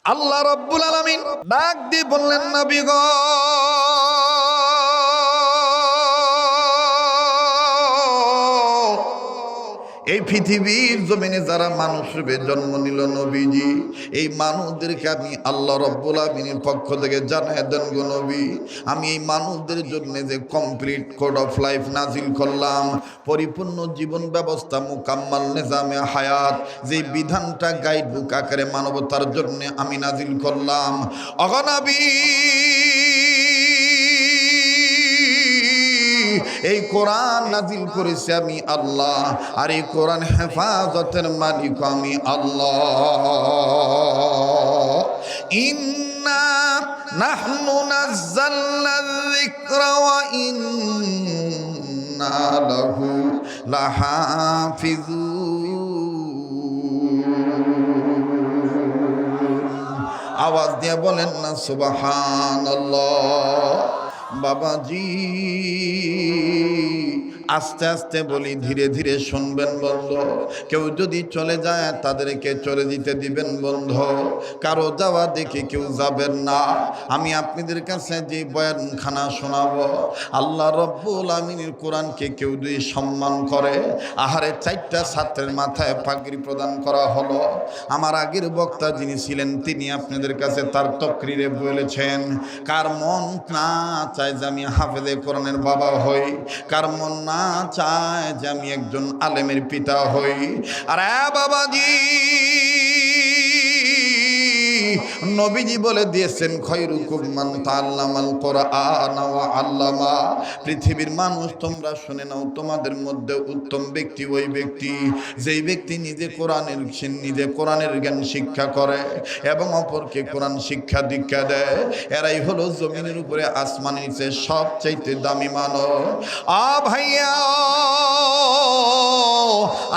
আল্লাহ রাব্বুল আলামিন ডাক দিয়ে বললেন, নবী গো, এই পৃথিবীর জমিনে যারা মানুষ রূপে জন্ম নিল নবীজি, এই মানুষদেরকে আমি আল্লাহ রাব্বুল আলামিনের পক্ষ থেকে জানায় দেন গো নবী, আমি এই মানুষদের জন্য যে কমপ্লিট কোড অফ লাইফ নাজিল করলাম, পরিপূর্ণ জীবন ব্যবস্থা, মুকাম্মাল নিজামে হায়াত, যে বিধানটা গাইড বুক আকারে মানবতার জন্য আমি নাজিল করলাম, ওগো নবী, এই কোরআন নাজিল করেছি আমি আল্লাহ, আর এই কোরআন হেফাজতের মালিক আমি আল্লাহ। ইন্না নাহনু নাযালনা যিকরা ওয়া ইন্না লাহু লাহাফিজুন। আওয়াজ দিয়ে বলেন না সুবহানাল্লাহ। বাবাজি, আস্তে আস্তে বলি, ধীরে ধীরে শুনবেন বন্ধু। কেউ যদি চলে যায় তাদেরকে চলে যেতে দিবেন বন্ধু, কারো যাওয়া দেখে কেউ যাবেন না। আমি আপনাদের কাছে যে বয়ানখানা শোনাবো, আল্লাহ রাব্বুল আমিনের কোরআনকে কেউ যদি সম্মান করে, আহারে 4টা ছাত্রের মাথায় পাগড়ি প্রদান করা হলো। আমার আগের বক্তা যিনি ছিলেন তিনি আপনাদের কাছে তার তকরিরে বলেছেন, কার মন না চায় যে আমি হাফেজে কোরআনের বাবা হই, কার মন না চায় যে আমি একজন আলেমের পিতা হই। আরে বাবাজি, নবীজি বলে দিয়েছেন, খয়রুকুম মান তাআল্লামাল কোরআন ওয়া আল্লামা। পৃথিবীর মানুষ তোমরা শুনে নাও, তোমাদের মধ্যে উত্তম ব্যক্তি ওই ব্যক্তি যেই ব্যক্তি নিজে কোরআনের জ্ঞান শিক্ষা করে এবং অপরকে কোরআন শিক্ষা দীক্ষা দেয়। এরাই হলো জমিনের উপরে আসমানের নিচে সবচাইতে দামি মানব। ভাইয়া,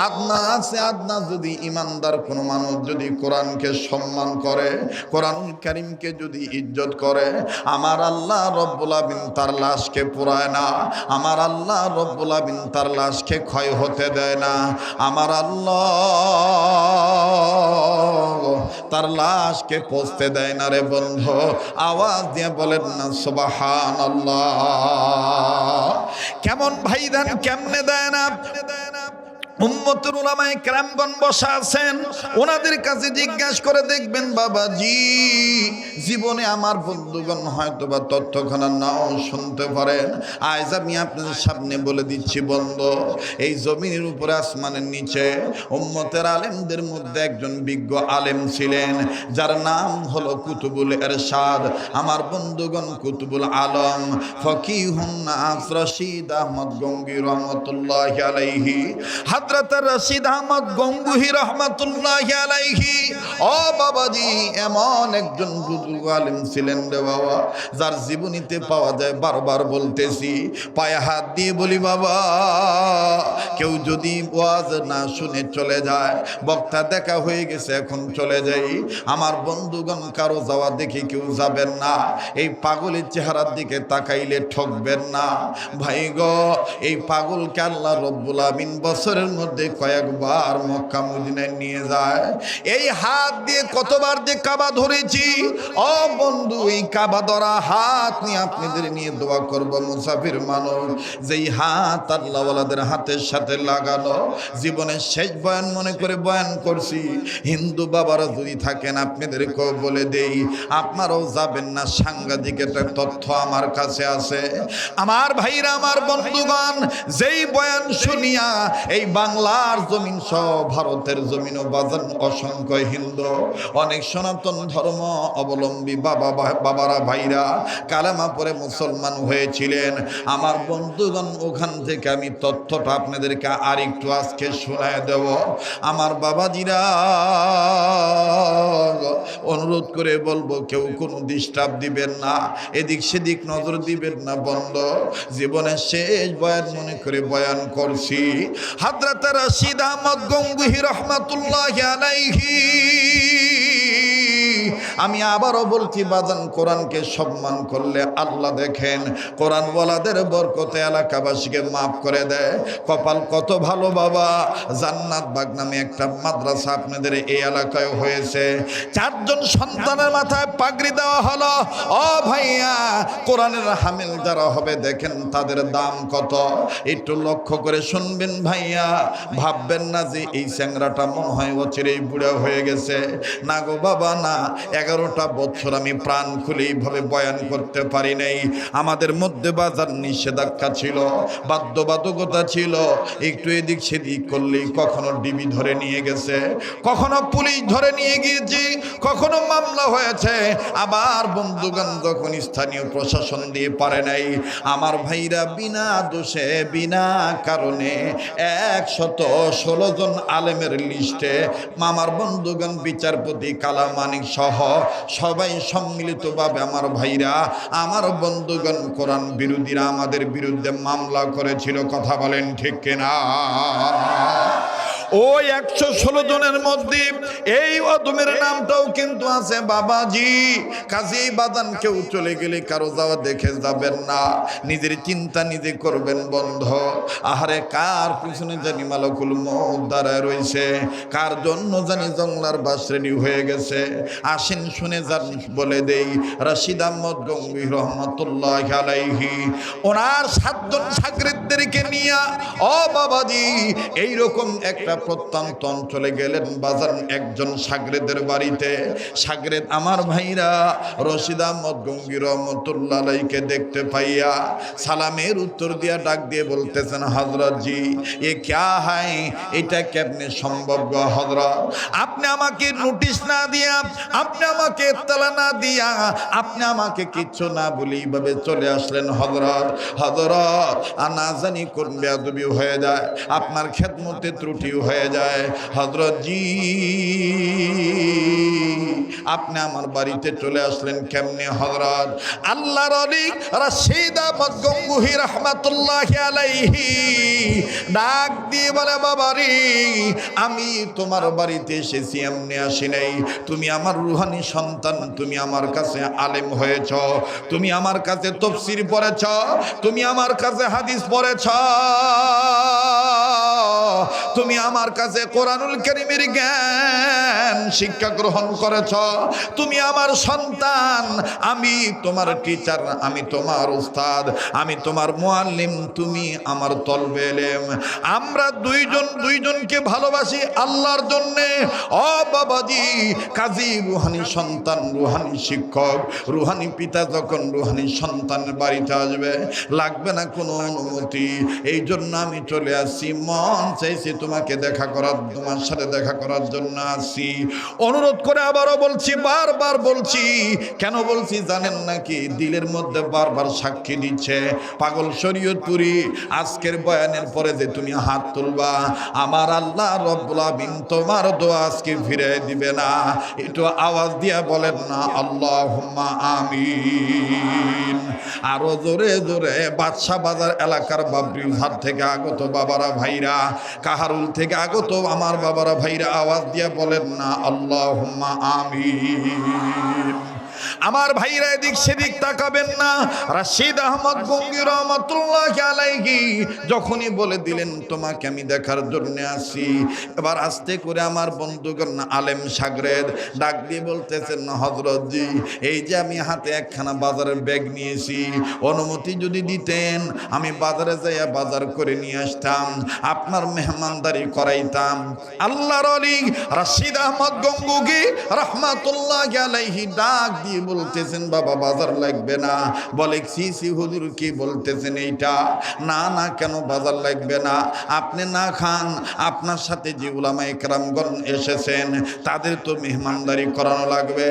আদনা আছে, আদনা যদি ইমানদার কোনো মানুষ যদি কোরআনকে সম্মান করে, কোরআনুল কারীমকে যদি ইজ্জত করে, আমার আল্লাহ রব্বুল আমিন তার লাশকে পোড়ায় না, আমার আল্লাহ রব্বুল আমিন তার লাশকে ক্ষয় হতে দেয় না, আমার আল্লাহ তার লাশকে পচতে দেয় না রে বন্ধু। আওয়াজ দিয়ে বলেন না সুবহানাল্লাহ। কেমন ভাইদান, কেমনে দেয় না? উম্মতুল উলামায়ে কেরামগণ বসা আছেন, ওনাদের কাছে জিজ্ঞাসা করে দেখবেন বাবাজি, জীবনে আমার বন্ধুগণ হয়তো বা তথ্যখানা নাও শুনতে পারেন। আজ আমি আপনাদের সামনে বলে দিচ্ছি বন্ধু, এই জমিনের উপরে আসমানের নিচে উম্মতের আলেমদের মধ্যে একজন বিজ্ঞ আলেম ছিলেন, যার নাম হলো কুতুবুল ইরশাদ। আমার বন্ধুগণ, কুতুবুল আলম ফকিহুন নাস রশিদ আহমদ গঙ্গী রহমতুল্লাহি আলাইহি, হযরত রশিদ আহমদ গঙ্গুহি রহমতুল্লাহি আলাইহি। ও বাবাজি, এমন একজন বুজুর্গ আলেম ছিলেন রে বাবা, যার জীবনীতে পাওয়া যায়, বারবার বলতেছি, পায়ে হাত দিয়ে বলি বাবা, কেউ যদি ওয়াজ না শুনে চলে যায়, বক্তা দেখা হয়ে গেছে এখন চলে যাই, আমার বন্ধুগণ কারো যাওয়া দেখে কেউ যাবেন না, এই পাগলের চেহারার দিকে তাকাইলে ঠকবেন না। ভাই গো, এই পাগলকে আল্লাহ রব্বুল আমিন বছরের মধ্যে কয়েকবার মক্কা মদিনায় নিয়ে যায়। এই হাত দিয়ে কতবার যে কাবা ধরেছি, ও বন্ধু, এই কাবা ধরা হাত নিয়ে আপনাদের নিয়ে দোয়া করব। মুসাফির মানুষ, যেই হাত আল্লাহওয়ালাদের হাতের সাথে লাগানো, জীবনের শেষ বয়ান মনে করে বয়ান করছি। হিন্দু বাবারা যদি থাকেন আপনাদেরকেও বলে দেই, আপনারাও যাবেন না, সাংঘাতিক একটা তথ্য আমার কাছে আছে। আমার ভাইরা, আমার বন্ধুগণ, যেই বয়ান শুনিয়া এই বাংলার জমিন সহ ভারতের জমিন ও বাজান অসংখ্য হিন্দু, অনেক সনাতন ধর্ম অবলম্বী বাবারা ভাইরা কালেমা পড়ে মুসলমান হয়েছিলেন। আমার বন্ধুগণ, ওখান থেকে আমি তথ্যটা আপনাদেরকে আরেকটু আজকে শোনায় দেব। আমার বাবাজিরা, অনুরোধ করে বলবো, কেউ কোনো ডিস্টার্ব দিবেন না, এদিক সেদিক নজর দিবেন না বন্ধ। জীবনের শেষ বয়ান মনে করে বয়ান করছি। হযরত রশিদ আহমদ গঙ্গুহি রহমাতুল্লাহি আলাইহি আমি আবারও বলছি বাজান, কোরআনকে সম্মান করলে আল্লাহ দেখেন কোরআনওয়ালাদের বরকতে এলাকাবাসীকে মাফ করে দেয়। কপাল কত ভালো বাবা, জান্নাত বাগ নামে একটা মাদ্রাসা আপনাদের এই এলাকায় হয়েছে। 4 জন সন্তানের মাথায় পাগড়ি দেওয়া হলো। ও ভাইয়া, কোরআনের হামিল যারা হবে দেখেন তাদের দাম কত, একটু লক্ষ্য করে শুনবেন ভাইয়া। ভাববেন না যে এই চ্যাংরাটা মনে হয় অচিরেই বুড়া হয়ে গেছে। না গো বাবা না, 11টা বছর আমি প্রাণ খুলে এইভাবে বয়ান করতে পারি নাই। আমাদের মধ্যে বাজার নিষেধাজ্ঞা ছিল, বাধ্যবাধকতা ছিল। একটু এদিক সেদিক করলেই কখনো ডিবি ধরে নিয়ে গেছে, কখনো পুলিশ ধরে নিয়ে গিয়েছি, কখনো মামলা হয়েছে। আবার বন্ধুগণ যখন স্থানীয় প্রশাসন দিয়ে পারে নাই, আমার ভাইরা বিনা দোষে বিনা কারণে 116 জন আলেমের লিস্টে আমার বন্ধুগণ বিচারপতি কালামানিক সহ সবাই সম্মিলিতভাবে আমার ভাইরা, আমার বন্ধুগণ কোরআন বিরোধীরা আমাদের বিরুদ্ধে মামলা করেছিল। কথা বলেন ঠিক কিনা? ওই 116 জনের মধ্যে এই অদমের নামটাও কিন্তু আছে বাবাজি। কাজেই বাদান কেউ চলে গেলে কারো যাওয়া দেখে যাবেন না, নিজের চিন্তা নিজে করবেন বন্ধ। আহারে কার পিছনে জানি মালাকুল মউত দাঁড়ায় রয়েছে, কার জন্য জানি জংলার বাস রেডি হয়ে গেছে। আসেন শুনে যান বলে দেই, রশিদ আহমদ গঙ্গোহী রহমাতুল্লাহি আলাইহি ওনার 7 জন শাগিরদেরকে নিয়ে ও বাবাজি এইরকম একটা প্রত্যন্ত অঞ্চলে গেলেন বাজান একজন শাগরেদের বাড়িতে। শাগরেদ আমার ভাইরা রশিদ আহমদ গঙ্গোহী রহমাতুল্লাহি আলাইহিকে দেখতে পাইয়া সালামের উত্তর দিয়া ডাক দিয়ে বলতেছেন, হযরত জি এ ক্যা হ্যায়, এটা কেমনে সম্ভব গো হযরত? আপনি আমাকে নোটিশ না দিয়া, আপনি আমাকে ইত্তলা না দিয়া, আপনি আমাকে কিচ্ছু না বলে এইভাবে চলে আসলেন হযরত। হযরত না জানি কোন বেয়াদবি হয়ে যায়, আপনার খেদমতে ত্রুটিও হয়ে যায়। হযরত জি আপনি আমার বাড়িতে চলে আসলেন কেমনে হযরত? আল্লাহর ওলি রশিদ আহমদ গঙ্গোহী রাহমাতুল্লাহি আলাইহি ডাক দিয়ে বলে, বাবারে আমি তোমার বাড়িতে এসেছি এমনি আসি নাই। তুমি আমার রুহানি সন্তান, তুমি আমার কাছে আলেম হয়েছ, তুমি আমার কাছে তাফসীর পড়েছ, তুমি আমার কাছে হাদিস পড়েছ, তুমি আমার কাছে কোরআনুল কারীমের জ্ঞান শিক্ষা গ্রহণ করেছ, তুমি আমার সন্তান, আমি তোমার টিচার, আমি তোমার উস্তাদ, আমি তোমার মুআল্লিম, তুমি আমার তলবে ইলম। আমরা দুইজনকে ভালোবাসি আল্লাহর জন্যে। ও বাবাজি, কাজী রুহানি সন্তান, রুহানি শিক্ষক, রুহানি পিতা যখন রুহানি সন্তানের বাড়িতে আসবে লাগবে না কোনো অনুমতি। এই জন্য আমি চলে আসছি, মন চাইছি তোমাকে দেখা করার, তোমার সাথে দেখা করার জন্য আসছি। অনুরোধ করে আবারও বলছি, বারবার বলছি। কেন বলছি জানেন নাকি? দিলের মধ্যে বারবার সাক্ষী দিচ্ছে পাগল শরীয়তপুরী, আজকের বয়ানের পরে যে তুমি হাত তুলবা, আমার আল্লাহ রব্বুল আমিন তোমার দোয়া আজকে ফিরিয়ে দিবে না। একটু আওয়াজ দিয়া বলেন না আল্লাহুম্মা আমিন। আরো জোরে জোরে। বাদশা বাজার এলাকার বাবরি ঘাট থেকে আগত বাবারা ভাইরা, কাহারুল থেকে আগত আমার বাবারা ভাইরা আওয়াজ দিয়া বলেন না আল্লাহুম্মা আমিন। আমার ভাইরা এদিক সেদিক তাকাবেন না। রশিদ আহমদ গঙ্গোহী রহমাতুল্লাহি আলাইহি যখনই বলে দিলেন তোমাকে আমি দেখার জন্য আসি, এবার আস্তে করে আমার বন্ধুগণ আলেম শাগরেদ ডাক দিয়ে বলতেছেন, হযরত জি এই যে আমি হাতে একখানা বাজারের ব্যাগ নিয়েছি, অনুমতি যদি দিতেন আমি বাজারে যাইয়া বাজার করে নিয়ে আসতাম, আপনার মেহমানদারি করাইতাম। আল্লাহর ওলি রশিদ আহমদ গঙ্গোহী রহমাতুল্লাহি আলাইহি ডাক দিয়ে বলতেছেন, বাবা বাজার লাগবে না। বলে সি হুজুর কি বলতেছেন এইটা? না না, কেন বাজার লাগবে না? আপনি না খান, আপনার সাথে যে উলামায়ে কেরামগণ এসেছেন তাদের তো মেহমানদারি করানো লাগবে।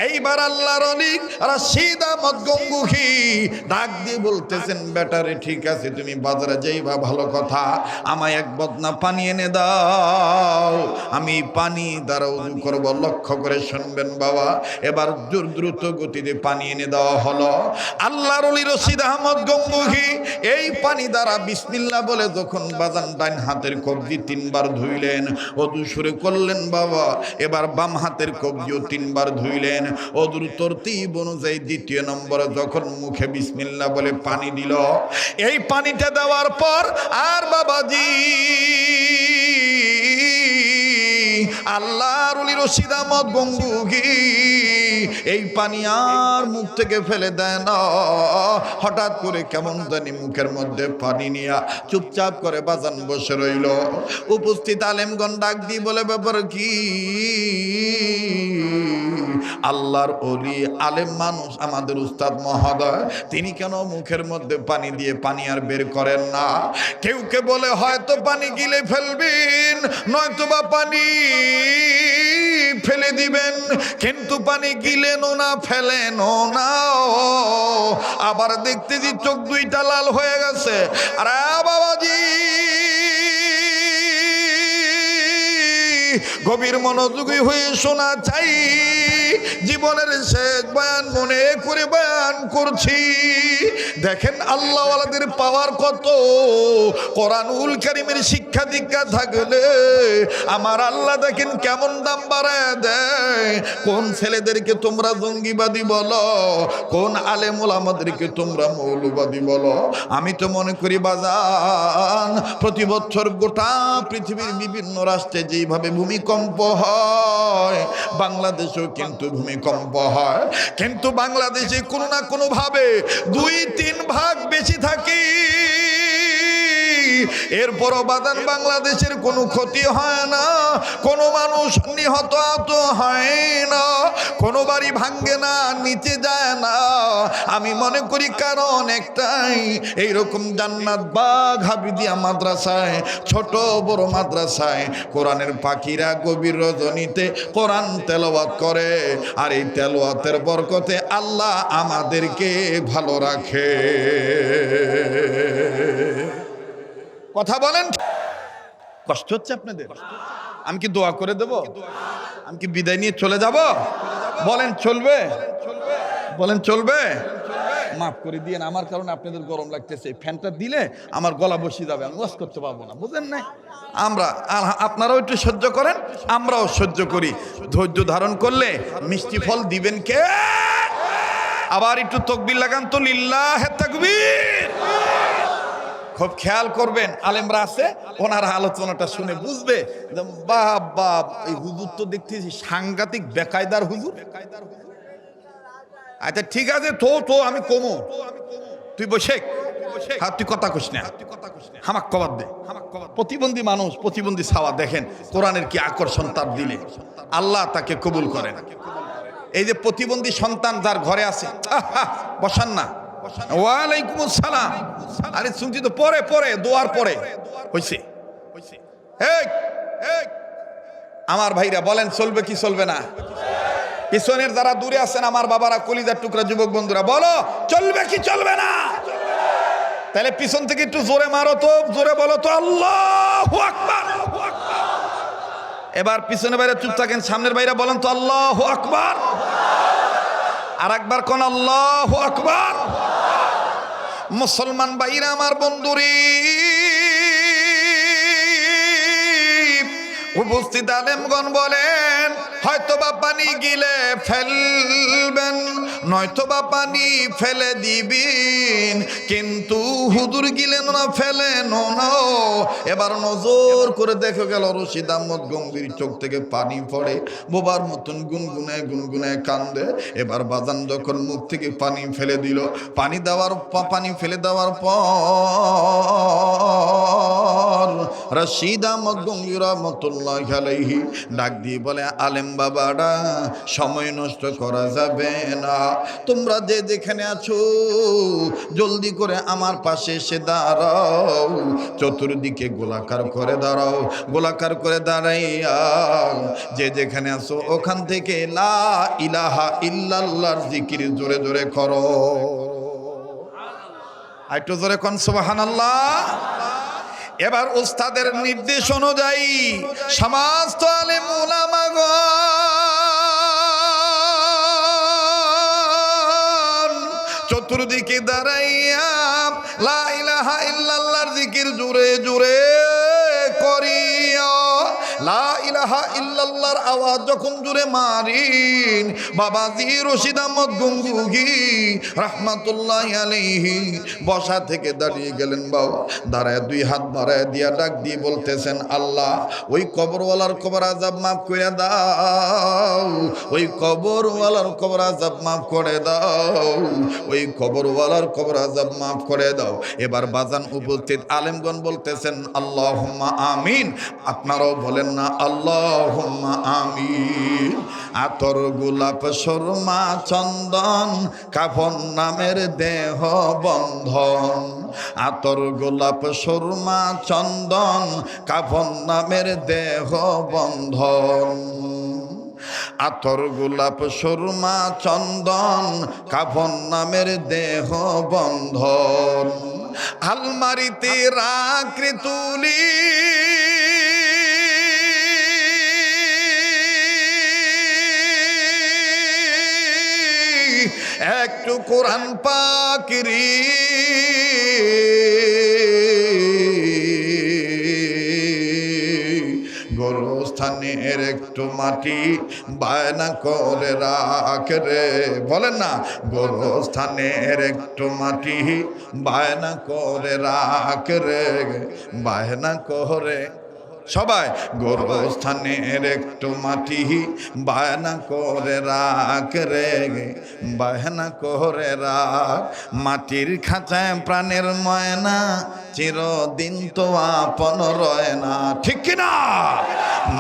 এইবার আল্লাহর ওলি রশিদ আহমদ গঙ্গোহী ডাক দিয়ে বলতেছেন, বেটারে ঠিক আছে তুমি বাজারে যাইবা ভালো কথা, আমায় এক বদনা পানি এনে দাও, আমি পানি দ্বারা ওযু করব। লক্ষ্য করে শুনবেন বাবা, এবার দ্রুত গতিতে পানি এনে দেওয়া হলো। আল্লাহর ওলি রশিদ আহমদ গঙ্গুহি এই পানি দ্বারা বিসমিল্লাহ বলে যখন বাজান ডান হাতের কবজি 3 বার ধুইলেন, ওযু শুরু করলেন বাবা, এবার বাম হাতের কবজিও 3 বার ধুইলেন। ওযুর তরতিব অনুযায়ী দ্বিতীয় নম্বরে যখন মুখে বিসমিল্লাহ বলে পানি দিল, এই পানিটা দেওয়ার পর আর বাবাজি আল্লাহর ওলি রশিদ আহমদ গঙ্গুহি এই পানি আর মুখ থেকে ফেলে দেয় না। হঠাৎ করে কেমন জানি মুখের মধ্যে পানি নিয়া চুপচাপ করে বাজান বসে রইল। উপস্থিত আলেমগণ ডাক দিয়ে বলে, ব্যাপার কি? আল্লাহর ওলি আলেম মানুষ আমাদের উস্তাদ মহোদয়, তিনি কেন মুখের মধ্যে পানি দিয়ে পানি আর বের করেন না? কেউ কে বলে হয়তো পানি গিলে ফেলবেন, নয়তো বা পানি ফেলে দিবেন, কিন্তু পানি গিলেনও না ফেলেনও না। আবার দেখতেছি চোখ দুইটা লাল হয়ে গেছে। আরে বাবাজি গভীর মনোযোগী হয়ে শোনা চাই, জীবনের শেষ বয়ান মনে করে বয়ান করছি। দেখেন আল্লাহওয়ালাদের পাওয়ার কত। কোরআনুল কারীমের শিক্ষা দীক্ষা থাকলে আমার আল্লাহ দেখেন কেমন দাম বাড়ায় দেয়। কোন ছেলেদেরকে তোমরা জঙ্গিবাদী বলো, কোন আলেম ওলামাদেরকে তোমরা মৌলবাদী বলো। আমি তো মনে করি বাজান, প্রতি বছর গোটা পৃথিবীর বিভিন্ন রাষ্ট্রে যেইভাবে ভূমিকম্প হয়, বাংলাদেশেও কিন্তু ভূমিকম্প হয়, কিন্তু বাংলাদেশে কোনো না কোনো ভাবে 2-3 ভাগ বেশি থাকি। এরপরও বাদান বাংলাদেশের কোনো ক্ষতি হয় না, কোনো মানুষ নিহত আহত হয় না, কোনো বাড়ি ভাঙ্গে না, নিচে যায় না। আমি মনে করি কারণ একটাই, এইরকম জান্নাত বাগ হাবিদিয়া মাদ্রাসায়, ছোট বড় মাদ্রাসায় কোরআনের পাখিরা গভীর রজনীতে কোরআন তেলাওয়াত করে, আর এই তেলাওয়াতের বরকতে আল্লাহ আমাদেরকে ভালো রাখে। কথা বলেন, কষ্ট হচ্ছে আপনাদের? আমি কি দোয়া করে দেব? আমি কি বিদায় নিয়ে চলে যাব? বলেন চলবে? বলেন চলবে? মাফ করে দিয়েন, আমার কারণে আপনাদের গরম লাগতেছে। ফ্যানটা দিলে আমার গলা বসিয়ে যাবে, আমি ওয়াজ করতে পারবো না, বুঝেন নাই? আপনারাও একটু সহ্য করেন, আমরাও সহ্য করি। ধৈর্য ধারণ করলে মিষ্টি ফল দিবেন কে? আবার একটু তাকবীর লাগান তো, লিল্লাহে তাকবীর। খুব খেয়াল করবেন, আলেমরা আছে, ওনারা আলোচনাটা শুনে বুঝবে বাপ বাপ এই হুজুর তো দেখতেছি সাংঘাতিক বেকায়দার হুজুর। আচ্ছা ঠিক আছে, তো আমি কমো, তুই বসে, হ্যাঁ তুই কথা কইস না, হামাক কবাদ দে। প্রতিবন্ধী মানুষ, প্রতিবন্ধী ছাওয়া, দেখেন কোরআনের কি আকর্ষণ তার দিলে, আল্লাহ তাকে কবুল করেন। এই যে প্রতিবন্ধী সন্তান যার ঘরে আছে, বসান না। ওয়ালাইকুম আসসালাম। আরে শুনছি তো, পরে পরে দোয়ার পরে হইছে। আমার ভাইরা বলেন চলবে কি চলবে না? পিছনের যারা দূরে আছেন আমার বাবারা, কলিজার টুকরা যুবক বন্ধুরা, বলো চলবে কি চলবে না? তাহলে পিছন থেকে একটু জোরে মারো তো, জোরে বলো তো আল্লাহু আকবার। এবার পিছনে বাইরে চুপ থাকেন, সামনের বাইরে বলেন তো আল্লাহু আকবার। আর একবার কোন আল্লাহু আকবার। মুসলমান ভাইরা আমার বন্ধুরি, উপস্থিত আলেমগণ বলেন হয়তো বা পানি গিলে ফেলবেন, নয়তো বা পানি ফেলে দিবেন, কিন্তু হুজুর গিলেন না ফেলেন না। এবার নজর করে দেখে গেল রশিদ আহমদ গম্ভীর চোখ থেকে পানি পড়ে, বোবার মতন গুনগুনায় গুনগুনায় কান্দে। এবার বাজান যখন মুখ থেকে পানি ফেলে দিল, পানি ফেলে দেওয়ার পর রশিদ আহমদ গম্ভীর রহমতুল্লাহ আলাইহি ডাক দিয়ে বলে, আলেম বাবারা সময় নষ্ট করা যাবে না, তোমরা যে যেখানে আছো জলদি করে আমার পাশে এসে দাঁড়াও, চতুর্দিকে গোলাকার করে দাঁড়াও, গোলাকার করে দাঁড়াইয়া যে যেখানে আছো ওখান থেকে লা ইলাহা ইল্লাল্লাহর জিকির জোরে জোরে করো। আরেকটু জোরে কোন সুবহানাল্লাহ। এবার উস্তাদের নির্দেশ অনুযায়ী সমস্ত আলেম উলামাগণ চতুর্দিকে দাঁড়াইয়া লা ইলাহা ইল্লাল্লাহর জিকির জোরে জোরে করিয়া লা ইলাহা ইল্লাল্লাহর আওয়াজ যখন জোরে মারিন বাবাজি রশিদ আহমদ গঙ্গুহি রাহমাতুল্লাহি আলাইহি বসা থেকে দাঁড়িয়ে গেলেন। বাবা দাঁড়ায় দুই হাত বাড়ায় দিয়া ডাক দিয়ে বলতেছেন, আল্লাহ ওই কবরওয়ালার কবর আযাব মাফ করে দাও, ওই কবরওয়ালার কবর আযাব মাফ করে দাও, ওই কবরওয়ালার কবর আযাব মাফ করে দাও। এবার বাজান উপস্থিত আলেমগণ বলতেছেন আল্লাহুম্মা আমিন। আপনারাও বলেন না আল্লাহুম্মা আমিন। আতর গোলাপ সুরমা চন্দন কাফন নামের দেহ বন্ধন, আতর গোলাপ সুরমা চন্দন কাফন নামের দেহ বন্ধন, আতর গোলাপ সুরমা চন্দন কাফন নামের দেহ বন্ধন, আলমারিতে রাখরে তুলি একটু কোরআন পাকেরি গোরস্থানের একটু মাটি বায়না করে রাখ রে, বলেন না গোরস্থানের একটু মাটি বায়না করে রাখ রে, বায়না করে সবাই গোরস্থানের একটু মাটি বায়না করে রাখ রে, বায়না করে রাখ। মাটির খাঁচায় প্রাণের ময়না চিরদিন তো আপন রয় না, ঠিক কিনা?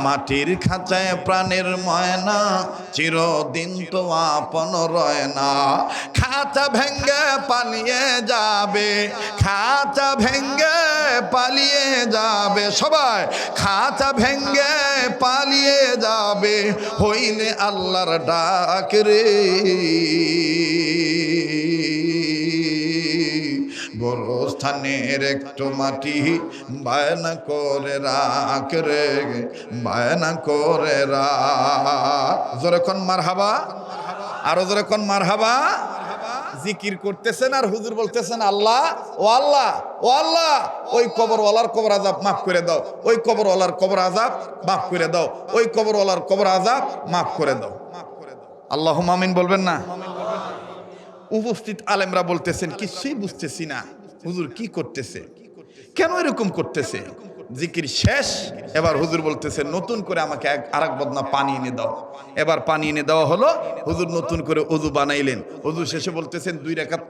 মাটির খাঁচায় প্রাণের ময়না চিরদিন তো আপন রয় না, খাঁচা ভেঙ্গে পালিয়ে যাবে, খাঁচা ভেঙ্গে পালিয়ে যাবে, সবাই খাঁচা ভেঙ্গে পালিয়ে যাবে হইলে আল্লাহর ডাক রে। গোরস্থানের একটু মাটি বায়না করে রাখ রে, বায়না করে রাখ। জোরে কোন মারহাবা, আরো জোরে কোন মারহাবা। জিকির করতেছেন আর হুজুর বলতেছেন আল্লাহ ও আল্লাহ ও আল্লাহ ওই কবরওয়ালার কবর আযাব মাফ করে দাও, ওই কবরওয়ালার কবর আযাব মাফ করে দাও, ওই কবরওয়ালার কবর আযাব মাফ করে দাও। আল্লাহুম্মা আমিন বলবেন না? উপস্থিত আলেমরা বলতেছেন কিছুই বুঝতেছি না হুজুর কি করতেছে, কেন এরকম করতেছে। জিকির শেষ, এবার হুজুর বলতেছে নতুন করে আমাকে আরেক বদনা পানি এনে দাও। এবার পানি এনে দেওয়া হলো, হুজুর নতুন করে ওযু বানাইলেন। ওযু শেষে বলতেছেন 2 রাকাত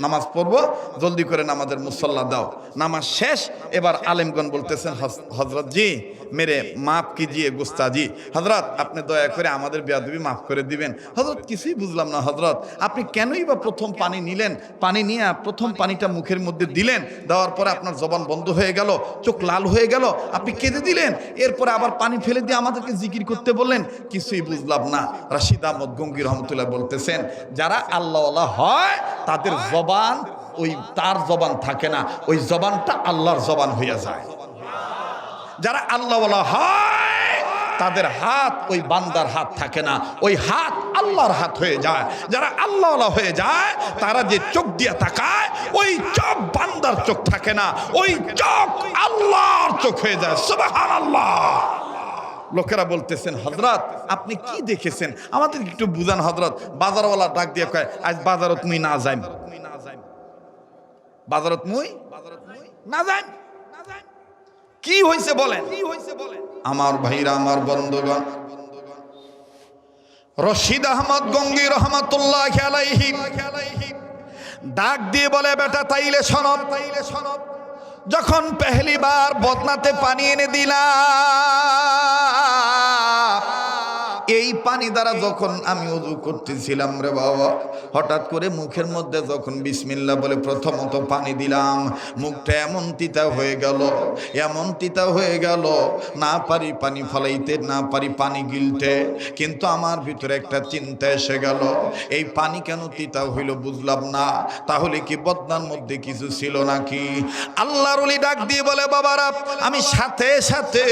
নামাজ পড়বো, জলদি করে নামাজের মুসল্লা দাও। নামাজ শেষ, এবার আলেমগণ বলতেছেন হযরত জি মেরে মাফ কিজিয়ে গুস্তাজি, হযরত আপনি দয়া করে আমাদের বেয়াদবি মাফ করে দিবেন। হযরত কিছুই বুঝলাম না হযরত, আপনি কেনই বা প্রথম পানি নিলেন, পানি নিয়ে প্রথম পানিটা মুখের মধ্যে দিলেন, দেওয়ার পরে আপনার জবান বন্ধ হয়ে গেল, চোখ লাল হয়ে গেল, আপনি কেঁদে দিলেন, এরপরে আবার পানি ফেলে দিয়ে আমাদেরকে জিকির করতে বললেন, কিছুই বুঝলাম না। রশিদ আহমদ গঙ্গি রহমতুল্লাহ বলতেছেন যারা আল্লাহওয়ালা হয় তাদের জবান ওই তার জবান থাকে না, ওই জবানটা আল্লাহর জবান হইয়া যায়। যারা আল্লাহওয়ালা হয় তাদের হাত ওই বান্দার হাত থাকে না, ওই হাত আল্লাহর হাত হয়ে যায়। যারা আল্লাহওয়ালা হয়ে যায় তারা যে চোখ দিয়ে তাকায় ওই চোখ বান্দার চোখ থাকে না, ওই চোখ আল্লাহর চোখ হয়ে যায়। সুবহানাল্লাহ। লোকেরা বলতেছেন হযরত আপনি কি দেখেছেন আমাদের একটু বুঝান হযরত। বাজারওয়ালা ডাক দিয়ে কয় আজ বাজারত মুই না যাই, বাজারত মুই না যাই। কি হইছে বলেন? আমার ভাইরা, আমার বন্ধুগণ, রশিদ আহমদ গঙ্গি রহমাতুল্লাহি আলাইহি ডাক দিয়ে বলে বেটা তাইলে শোনো, যখন পহেলি বার বদনাতে পানি এনে দিলাম, এই পানি দ্বারা যখন আমি ওযু করতেছিলাম রে বাবা, হঠাৎ করে মুখের মধ্যে যখন বিসমিল্লাহ বলে প্রথমত পানি দিলাম, মুখটা এমন তিতা হয়ে গেল, এমন তিতা হয়ে গেল, না পারি পানি ফলাইতে, না পারি পানি গিলতে। কিন্তু আমার ভিতরে একটা চিন্তা এসে গেল, এই পানি কেন তিতা হইল বুঝলাম না, তাহলে কি বদনার মধ্যে কিছু ছিল নাকি? আল্লাহর ওলি ডাক দিয়ে বলে বাবারা, আমি সাথে সাথে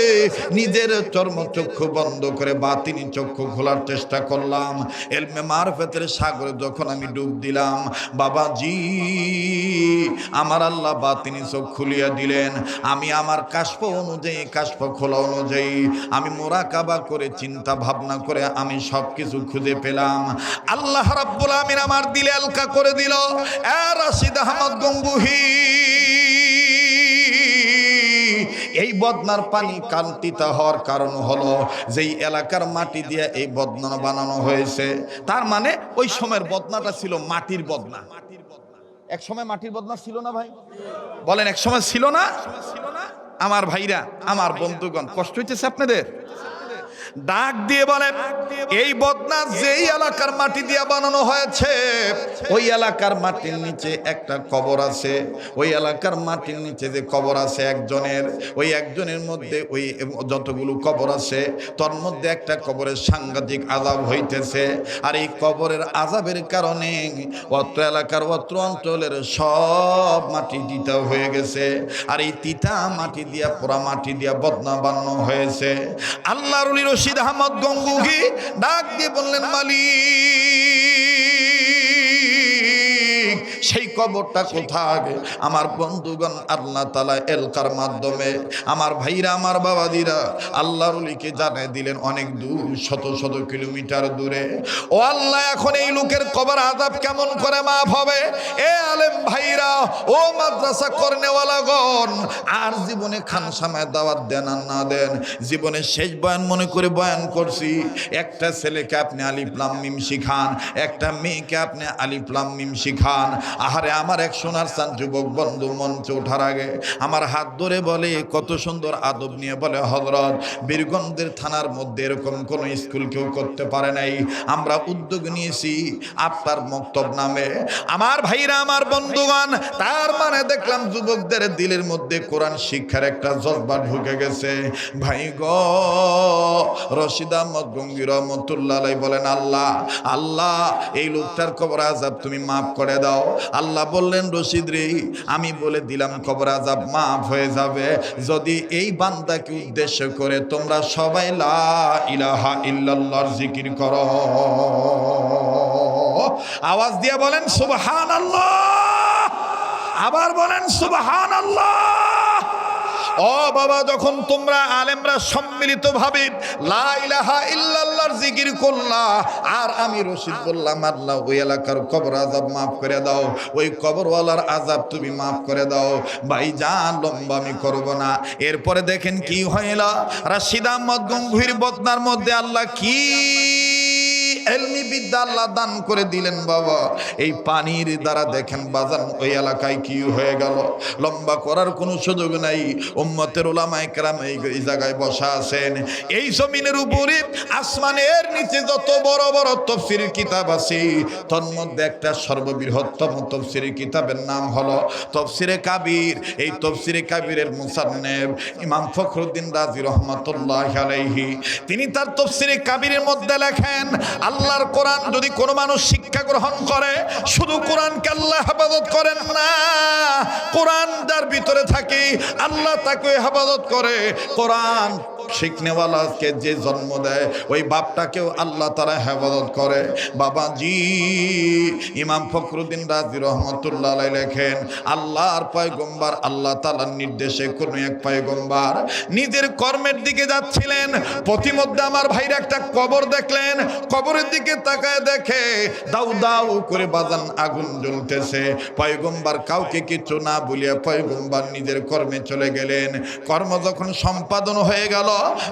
নিজের চর্মচক্ষু বন্ধ করে বাতিনি চক্ষু খোলার চেষ্টা করলাম, ইলমে মারফতের সাগরে যখন আমি ডুব দিলাম, বাবাজি আমার আল্লাহ বাতিনি চোখ খুলিয়া দিলেন। আমি আমার কাশফ অনুযায়ী, কাশফ খোলা অনুযায়ী আমি মুরাকাবা করে চিন্তা ভাবনা করে আমি সবকিছু খুঁজে পেলাম। আল্লাহ রাব্বুল আমিন আমার দিলে হালকা করে দিল। রাশিদ আহমদ গঙ্গুহি, এই বদনার পানি কান্তিতা হওয়ার কারণ হলো যেই এলাকার মাটি দিয়ে এই বদনা বানানো হয়েছে, তার মানে ওই সময়ের বদনাটা ছিল মাটির বদনা। এক সময় মাটির বদনা ছিল না ভাই? বলেন এক সময় ছিল না? আমার ভাইরা, আমার বন্ধুগণ, কষ্ট হইতেছে আপনাদের? ডাক দিয়ে বলেন, এই বদনা যেই এলাকার মাটি দিয়ে বানানো হয়েছে, ওই এলাকার মাটির নিচে একটা কবর আছে। ওই এলাকার মাটির নিচে যে কবর আছে একজনের, ওই একজনের মধ্যে ওই যতগুলো কবর আছে তার মধ্যে একটা কবরের সাংঘাতিক আযাব হইতেছে। আর এই কবরের আযাবের কারণে অত্র এলাকার অত্র অঞ্চলের সব মাটি তিতা হয়ে গেছে। আর এই তিতা মাটি দিয়া, পোড়া মাটি দিয়া বদনা বানানো হয়েছে। আল্লাহর ওলি রশিদ আহমদ গঙ্গুহি ডাক দিয়ে বললেন, মালিক সেই কবরটা কোথায়? আমার বন্ধুগণ, আল্লাহ তাআলা এলকার মাধ্যমে আমার ভাইরা, আমার বাবাদিরা আল্লাহর ওলিকে জানিয়ে দিলেন অনেক দূর, শত শত কিলোমিটার দূরে। ও আল্লাহ, এখন এই লোকের কবর আযাব কেমন করে মাফ হবে? এ আলেম ভাইরা, ও মাদ্রাসা করনেওয়ালাগণ, আর জীবনে খানসামায় দাওয়াত দেন আর না দেন, জীবনের শেষ বয়ান মনে করে বয়ান করছি। একটা ছেলেকে আপনি আলিফ লাম মিম শিখান, একটা মেয়েকে আপনি আলিফ লাম মিম শিখান। আহারে আমার এক সোনার চান যুবক বন্ধু মঞ্চে ওঠার আগে আমার হাত ধরে বলে, কত সুন্দর আদব নিয়ে বলে, হযরত বীরগঞ্জের থানার মধ্যে এরকম কোন স্কুল কেউ করতে পারে নাই, আমরা উদ্যোগ নিয়েছি আপনার মক্তব নামে। আমার ভাইরা, আমার বন্ধুগণ, তার মানে দেখলাম যুবকদের দিলের মধ্যে কোরআন শিক্ষার একটা জজবা ঢুকে গেছে। ভাই গো, রশিদ আহমদ গঙ্গুহি রহমতুল্লাহ আলাইহি বলেন, আল্লাহ আল্লাহ এই লোকটার কবর আযাব তুমি মাফ করে দাও। আল্লাহ বললেন, রশিদ রে, আমি বলে দিলাম কবর আযাব মাফ হয়ে যাবে যদি এই বান্দাকে উদ্দেশ্য করে তোমরা সবাই লা ইলাহা ইল্লাল্লাহর জিকির করো। আওয়াজ দিয়ে বলেন সুবহানাল্লাহ, আবার বলেন সুবহানাল্লাহ। ও বাবা, যখন তোমরা আলেমরা সম্মিলিতভাবে লা ইলাহা ইল্লাল্লাহর জিকির করলা, আর আমি রশিদ বললাম, আল্লাহ ওই এলাকার কবর আযাব মাফ করে দাও, ওই কবরওয়ালার আযাব তুমি মাফ করে দাও। ভাইজান, লম্বা আমি করব না। এরপরে দেখেন কি হইল, রশিদ আহমদ গঙ্গুহির বদনার মধ্যে আল্লাহ কি এলমি বিদ্যা আল্লাহ দান করে দিলেন। বাবা, এই পানির দ্বারা দেখেন বাজান ওই এলাকায় কি হয়ে গেল। লম্বা করার কোনো সুযোগ নাই। উম্মতের উলামায়ে কেরাম এই জায়গায় বসা আছেন। এই জমিনের উপরে আসমানের নিচে যত বড় বড় তাফসীরের কিতাব আছে, তার মধ্যে একটা সর্ববৃহত্তম তাফসীরের কিতাবের নাম হলো তাফসীরে কাবীর। এই তাফসীরে কাবীরের মুসান্নিফ ইমাম ফখরুদ্দীন রাজি রহমাতুল্লাহি আলাইহি, তিনি তার তাফসীরে কাবীরের মধ্যে লেখেন, আল্লাহর কোরআন যদি কোনো মানুষ শিক্ষা গ্রহণ করে, শুধু কোরআনকে আল্লাহ হেফাজত করেন না, কোরআন যার ভিতরে থাকে আল্লাহ তাকে হেফাজত করে। কোরআন শিখনেওয়ালাকে যে জন্ম দেয় ওই বাপটাকেও আল্লাহ তাআলা হেফাজত করে। বাবাজি, ইমাম ফখরুদ্দীন রাজি রহমতুল্লাহ আলাইহি লেখেন, আল্লাহর পয়গম্বর আল্লাহ তাআলার নির্দেশে কোন এক পয়গম্বর নিজের কর্মের দিকে যাচ্ছিলেন, পথিমধ্যে আমার ভাইরা একটা কবর দেখলেন। কবরের দিকে তাকায় দেখে দাউ দাউ করে বাজান আগুন জ্বলতেছে। পয়গম্বর কাউকে কিছু না বলিয়া পয়গম্বর নিজের কর্মে চলে গেলেন। কর্ম যখন সম্পাদন হয়ে গেল,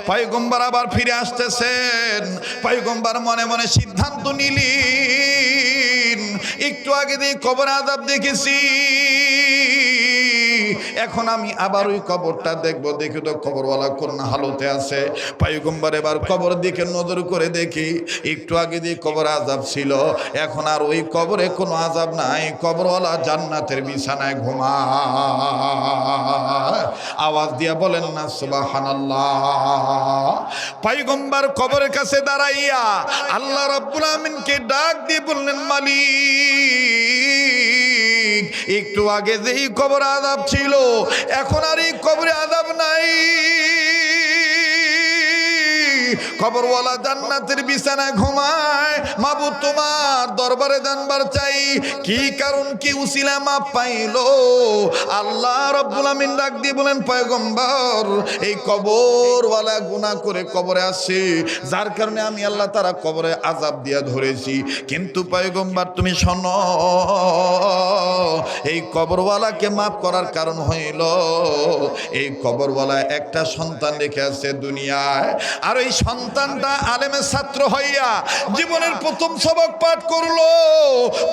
পয়গম্বর আবার ফিরে আসতেছেন। পয়গম্বর মনে মনে সিদ্ধান্ত নিলেন, একটু আগে দিয়ে কবর আযাব দেখেছি, এখন আমি আবার ওই কবরটা দেখবো, দেখি তো কবরওয়ালা কোন হালতে আছে। পয়গম্বর এবার কবর দিকে নজর করে দেখি, একটু আগে দিয়ে কবর আযাব ছিল, এখন আর ওই কবরে কোনো আযাব নাই, কবরওয়ালা জান্নাতের বিছানায় ঘুমায়। আওয়াজ দিয়া বলেন না সুবহানাল্লাহ। পয়গম্বর কবরের কাছে দাঁড়াইয়া আল্লাহ রাব্বুল আমিনকে ডাক দিয়ে বললেন, মালিক, একটু আগে যেই কবর আযাব ছিল, এখন আর এই কবরে আযাব নাই। কবরওয়ালা জান্নাতের বিছানায় ঘুমায়, মাবুদ তোমার দরবারে জানবার চাই কি কারণ কি উসিলা মাপ পাইলো। আল্লাহ রাব্বুল আমিন ডাক দিয়ে বলেন, পয়গম্বর এই কবরওয়ালা গুনাহ করে কবরে আসে, যার কারণে আমি আল্লাহ তারা কবরে আযাব দিয়া ধরেছি। কিন্তু পয়গম্বর তুমি শোনো, এই কবরওয়ালাকে মাফ করার কারণ হইল এই কবরওয়ালা একটা সন্তান রেখে আছে দুনিয়ায়, আর এই সন্তানটা আলেমের ছাত্র হইয়া জীবনের প্রথম সবক পাঠ করলো।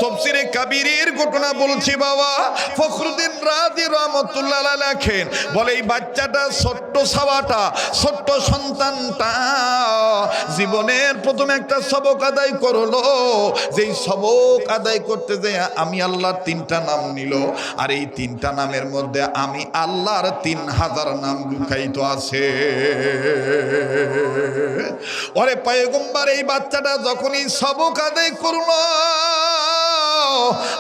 তাফসীরে কাবীরের ঘটনা বলছি বাবা, ফখরুদ্দিন রাজি রহমাতুল্লাহ আলাইহি লেখেন, বলে এই বাচ্চাটা ছোট্ট সাওয়াটা ছোট্ট সন্তানটা জীবনের প্রথম একটা সবক আদায় করলো। যেই সবক আদায় করতে যায় আমি আল্লাহর 3টা নাম নিল, আর এই 3টা নামের মধ্যে আমি আল্লাহর 3000 নাম লুকায়িত আছে। ওরে পয়গম্বর এই বাচ্চাটা যখনই সবক আদায় করলো,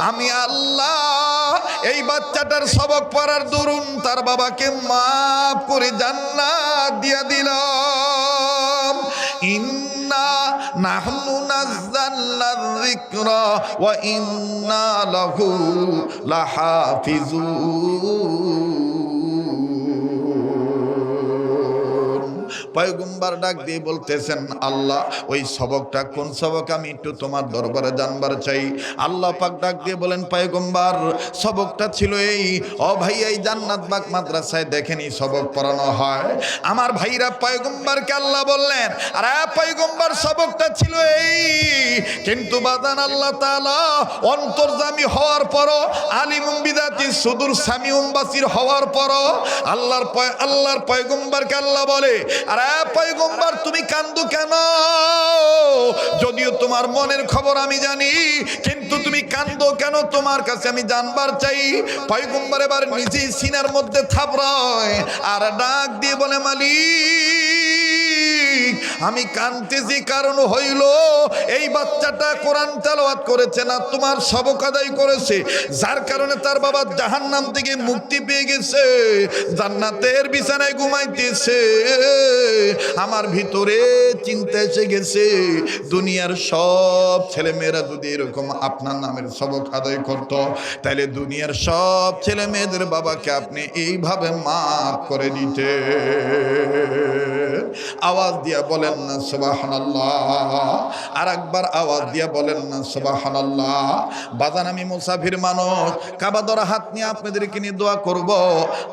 আমি আল্লাহ এই বাচ্চাটার সবক পড়ার দরুন তার বাবাকে মাফ করে জান্নাত দিয়া দিলাম। ইন্না নাহনু নাযালনা যিকরা ওয়া ইন্না লাহু লাহাফিজুন। পয়গম্বর ডাক দিয়ে বলতেছেন, আল্লাহ ওই সবকটা কোন সবক আমি একটু তোমার দরবারে জানবার চাই। আল্লাহ পাক ডাক দিয়ে বলেন, পয়গম্বর সবকটা ছিল এই, ও ভাই এই জান্নাত বাগ মাদ্রাসায় দেখেনি সবক পড়ানো হয়। আমার ভাইরা পয়গম্বরকে আল্লাহ বললেন, আরে পয়গম্বর সবকটা ছিল এই, কিন্তু বাদান আল্লাহ তাআলা অন্তর্যামী হওয়ার পরও আলিমুম বিদাতি সুদূর সামিউম বাসির হওয়ার পরও আল্লাহর পয়গম্বরকে আল্লাহ বলে, আরে পয়গম্বর তুমি কান্দো কেন? যদিও তোমার মনের খবর আমি জানি, কিন্তু তুমি কান্দো কেন তোমার কাছে আমি জানবার চাই। পয়গম্বর এবার নিজেই সিনার মধ্যে থাপড়ায় আর ডাক দিয়ে বলে, মালিক আমি কাঁদতেছি কারণ হইল এই বাচ্চাটা কোরআন তেলাওয়াত করেছে না, তোমার সবক আদায় করেছে, যার কারণে তার বাবা জাহান্নাম থেকে মুক্তি পেয়ে গেছে, জান্নাতের বিছানায় ঘুমাইতেছে। আমার ভিতরে চিন্তা এসে গেছে, দুনিয়ার সব ছেলে মেয়েরা যদি এরকম আপনার নামের সবক আদায় করত, তাহলে দুনিয়ার সব ছেলে মেয়েদের বাবাকে আপনি এইভাবে মাফ করে দিতে। আওয়াজ দিয়া বলেন না সুবহানাল্লাহ, আর একবার আওয়াজ দিয়া বলেন না সুবহানাল্লাহ। বাজান আমি মুসাফির মানুষ, কাবা ধরা হাত নিয়ে আপনাদেরকে নিয়ে দোয়া করব।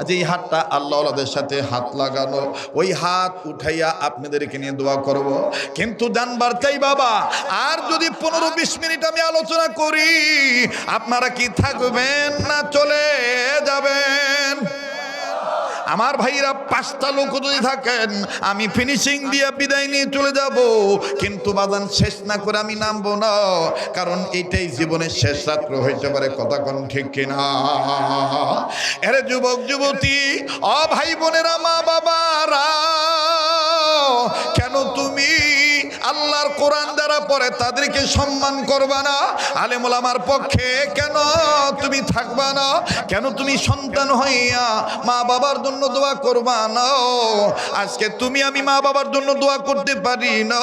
যে হাতটা আল্লাহওয়ালাদের সাথে হাত লাগানো, ওই হাত উঠাইয়া আপনাদেরকে নিয়ে দোয়া করব। কিন্তু জানবার চাই বাবা, আর যদি 15-20 মিনিট আমি আলোচনা করি, আপনারা কি থাকবেন না চলে যাবেন? আমার ভাইরা 5টা লোক যদি থাকেন আমি ফিনিশিং দিয়ে বিদায় নিয়ে চলে যাব, কিন্তু বাজান শেষ না করে আমি নামবো না, কারণ এটাই জীবনের শেষ রাত্র হইতে পারে। কথা কোন ঠিক কিনা? এরে যুবক যুবতী, ও ভাই বোনেরা, মা বাবারা, কেন তুমি আল্লাহর কোরআন যারা পড়ে তাদেরকে সম্মান করবা না? আলেম ওলামার পক্ষে কেন তুমি থাকবা না? কেন তুমি সন্তান হইয়া মা বাবার জন্য দোয়া করবা না? আজকে তুমি আমি মা বাবার জন্য দোয়া করতে পারি না।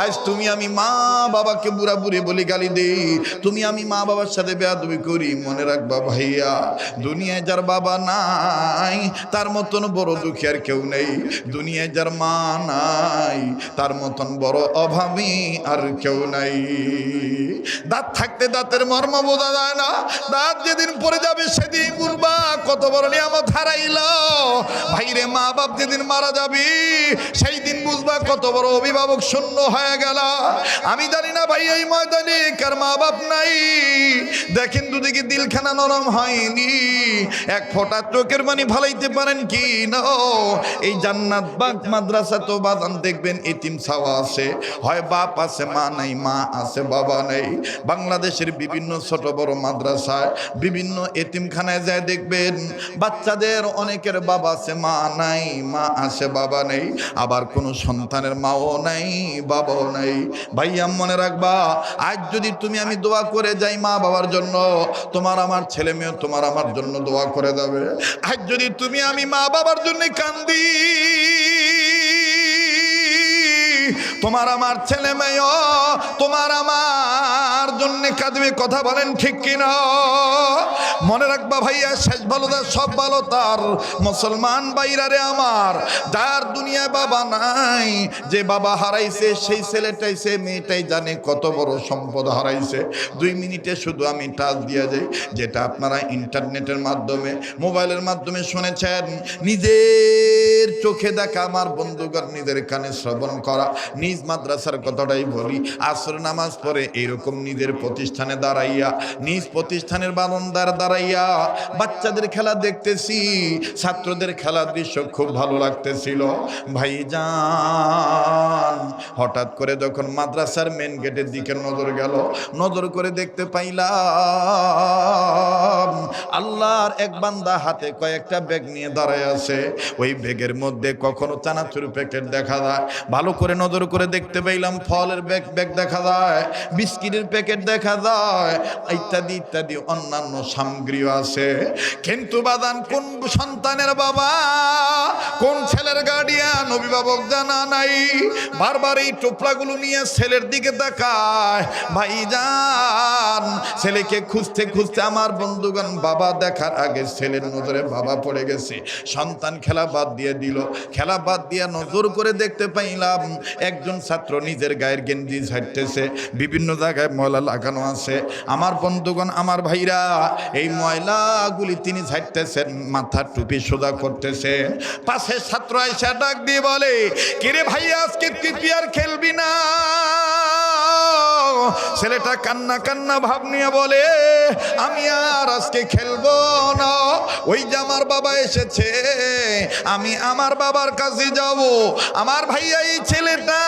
আজ তুমি আমি মা বাবাকে বুড়া বুড়ি বলি গালি দেই, তুমি আমি মা বাবার সাথে বেয়াদবি করি। মনে রাখবা ভাইয়া, দুনিয়ায় যার বাবা নাই তার মতন বড় দুঃখী আর কেউ নেই। দুনিয়ায় যার মা নাই তার মতন বড় অভাবী আর কেউ নাই। দাঁত থাকতে দাঁতের মর্ম বোঝা যায় না, দাঁত যেদিন পড়ে যাবে সেদিন বুঝবা কত বড় নিয়ামত হারাইলা। ভাইরে, মা বাপ যেদিন মারা যাবি সেই দিন বুঝবা কত বড় অভিভাবক শূন্য হয়ে গেল। আমি জানি না ভাই এই ময়দানে কার মা বাপ নাই, দেখেন দুদিকে দিলখানা নরম হয়নি, এক ফোঁটা চোখের পানি ফালাইতে পারেন কি না? এই জান্নাত বাগ মাদ্রাসা তো বাজান দেখবেন এতিম ছাওয়া আছে, হয় বাপ আছে মা নাই, মা আছে বাবা নেই। বাংলাদেশের বিভিন্ন ছোট বড় মাদ্রাসায় বিভিন্ন এতিমখানায় যায় দেখবেন বাচ্চাদের অনেকের বাবা আছে মা নাই, মা আছে বাবা নেই, আবার কোনো সন্তানের মাও নাই বাবাও নাই। ভাইয়া মনে রাখবা, আজ যদি তুমি আমি দোয়া করে যাই মা বাবার জন্য, তোমার আমার ছেলে মেয়ে তোমার আমার জন্য দোয়া করে যাবে। আজ যদি তুমি আমি মা বাবার জন্য কান্দি, তোমার আমার ছেলে মেয়েও তোমার আমার জন্য কাঁদবে, কথা বলেন ঠিক কিনা? মনে রাখবা ভাইয়া, শেষ ভালো তার সব ভালো তার। মুসলমান বাইরারে আমার, যার দুনিয়ায় বাবা নাই, যে বাবা হারাইছে সেই ছেলেটাই সে মেয়েটাই জানে কত বড় সম্পদ হারাইছে। 2 মিনিটে শুধু আমি টাচ দিয়ে যাই, যেটা আপনারা ইন্টারনেটের মাধ্যমে মোবাইলের মাধ্যমে শুনেছেন, নিজের চোখে দেখা আমার বন্ধুগণ, নিজের কানে শ্রবণ করা, নিজ মাদ্রাসার কথাটাই বলি। আসর নামাজ পড়ে এরকম নিজের প্রতিষ্ঠানে দাঁড়াইয়া, নিজ প্রতিষ্ঠানের বারান্দার দাঁড়াইয়া বাচ্চাদের খেলা দেখতেছি, ছাত্রদের খেলার দৃশ্য খুব ভালো লাগতেছিল। ভাইজান, হঠাৎ করে যখন মাদ্রাসার মেন গেটের দিকে নজর গেল, নজর করে দেখতে পাইলাম আল্লাহর এক বান্দা হাতে কয়েকটা ব্যাগ নিয়ে দাঁড়ায় আছে। ওই ব্যাগের মধ্যে কখনো চানাচুর প্যাকেট দেখা যায়, ভালো করে নজর করে দেখতে পাইলাম ফলের ব্যাগ দেখা যায়, বিস্কিটের প্যাকেট দেখা যায়, ইত্যাদি ইত্যাদি অন্যান্য সামগ্রীও আছে। কিন্তু বাদান কোন সন্তানের বাবা, কোন ছেলের গার্ডিয়ান, অভিভাবক জানা নাই। বারবার এই টোপলাগুলো নিয়ে ছেলের দিকে তাকায়। ভাইজান, ছেলেকে খুঁজতে খুঁজতে আমার বন্ধুগণ, বাবা দেখার আগে ছেলের নজরে বাবা পড়ে গেছে। সন্তান খেলা বাদ দিয়ে দিল, খেলা বাদ দিয়ে নজর করে দেখতে পাইলাম একজন ছাত্র নিজের গায়ের গেঞ্জি ঝাড়তেছে, বিভিন্ন জায়গায় ময়লা লাগানো আছে। আমার বন্ধুগণ, আমার ভাইরা, এই ময়লাগুলি তিনি ঝাড়তেছেন, মাথার টুপি সোজা করতেছেন। পাশে ছাত্র এসে ডাক দিয়ে বলে, কিরে ভাইয়া, আজকে তুই আর খেলবি না? ছেলেটা কান্না কান্না ভাব নিয়ে বলে, আমি আর আজকে খেলবো না, ওই যে আমার বাবা এসেছে, আমি আমার বাবার কাছে যাব। আমার ভাইয়া, এই ছেলেটা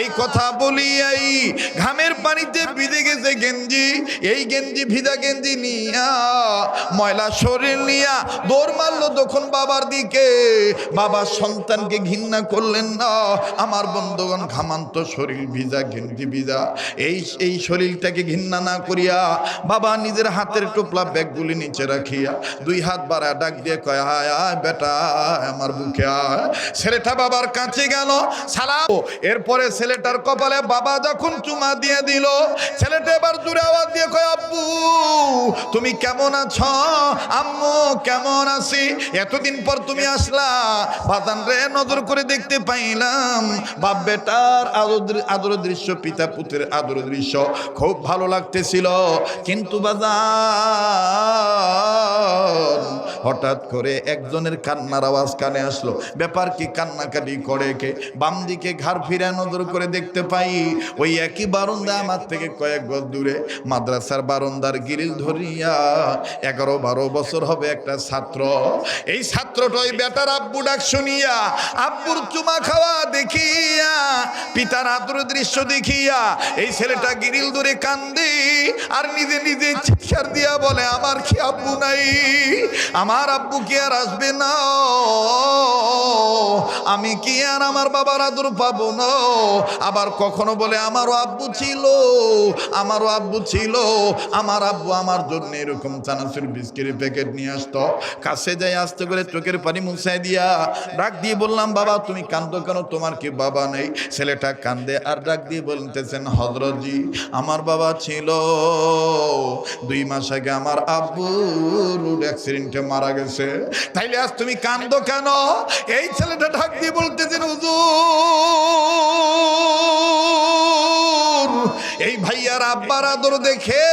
এই কথা বলিয়াই ঘামের পানিতে ভিজে গেছে গেঞ্জি, এই গেঞ্জি ভিজা গেঞ্জি নিয়া, ময়লা শরীর নিয়া দৌড় মারলো তখন বাবার দিকে। বাবা সন্তানকে ঘৃণা করলেন না। আমার বন্ধুগণ, ঘামান্ত শরীর, ভিজা গেঞ্জি ভিজা, এই শরীরটাকে ঘৃণা না করিয়া বাবা নিজের হাতের টোপলা ব্যাগগুলি নিচে রাখিয়া 2 হাত বাড়া ডাক দিয়ে কয়, আয় আয় বেটা, আমার বুকে আয়। ছেলেটা বাবার কাছে গেল, সালাম। এরপরে ছেলেটার কপালে বাবা যখন চুমা দিয়ে দিল, ছেলেটা এবার জোরে আওয়াজ দিয়ে কয়, আব্বু তুমি কেমন আছো? আম্মু কেমন আছি? এতদিন পর তুমি আসলা। বাজান রে, নজর করে দেখতে পাইলাম বাপ বেটার আদর দৃশ্য, পিতা পুত্রের আদর দৃশ্য খুব ভালো লাগতেছিল। কিন্তু বাজান, হঠাৎ করে একজনের কান্নার আওয়াজ কানে আসলো। ব্যাপার কি, কান্নাকাটি করে কে? বাম দিকে ঘাড় ফিরে নজর করে দেখতে পাই ওই একই বারান্দা, আমার থেকে কয়েক গজ দূরে, মাদ্রাসার বারান্দার গ্রিল ধরিয়া 11-12 বছর হবে একটা ছাত্র। এই ছাত্রটা ওই বেটার আব্বু ডাক শুনিয়া, আব্বুর চুমা খাওয়া দেখিয়া, পিতার আদর দৃশ্য দেখিয়া এই ছেলেটা গ্রিল ধরে কান্দে আর নিজে নিজে চিৎকার দিয়া বলে, আমার কি আব্বু নাই? আমার আব্বু কি আর আসবে না? আমি কি আর আমার বাবার আদর পাবো না? আবার কখনো বলে, আমারও আব্বু ছিল, আমারও আব্বু ছিল, আমার আব্বু আমার জন্য এরকম চানাচুর বিস্কিটের প্যাকেট নিয়ে আসতো। কাছে যাই আস্তে করে চোখের পানি মুছাই দিয়া ডাক দিয়ে বললাম, বাবা তুমি কান্দো কেন? তোমার কি বাবা নেই? ছেলেটা কান্দে আর ডাক দিয়ে বলতেছেন, হযরতজি আমার বাবা ছিল, 2 মাস আগে আমার আব্বু রোড অ্যাক্সিডেন্টে মারা গেছে। তাইলে আজ তুমি কান্দো কেন? এই ছেলেটা ডাক দিয়ে বলতেছেন, হুজুর এই ভাইয়ার আব্বার আদর দেখে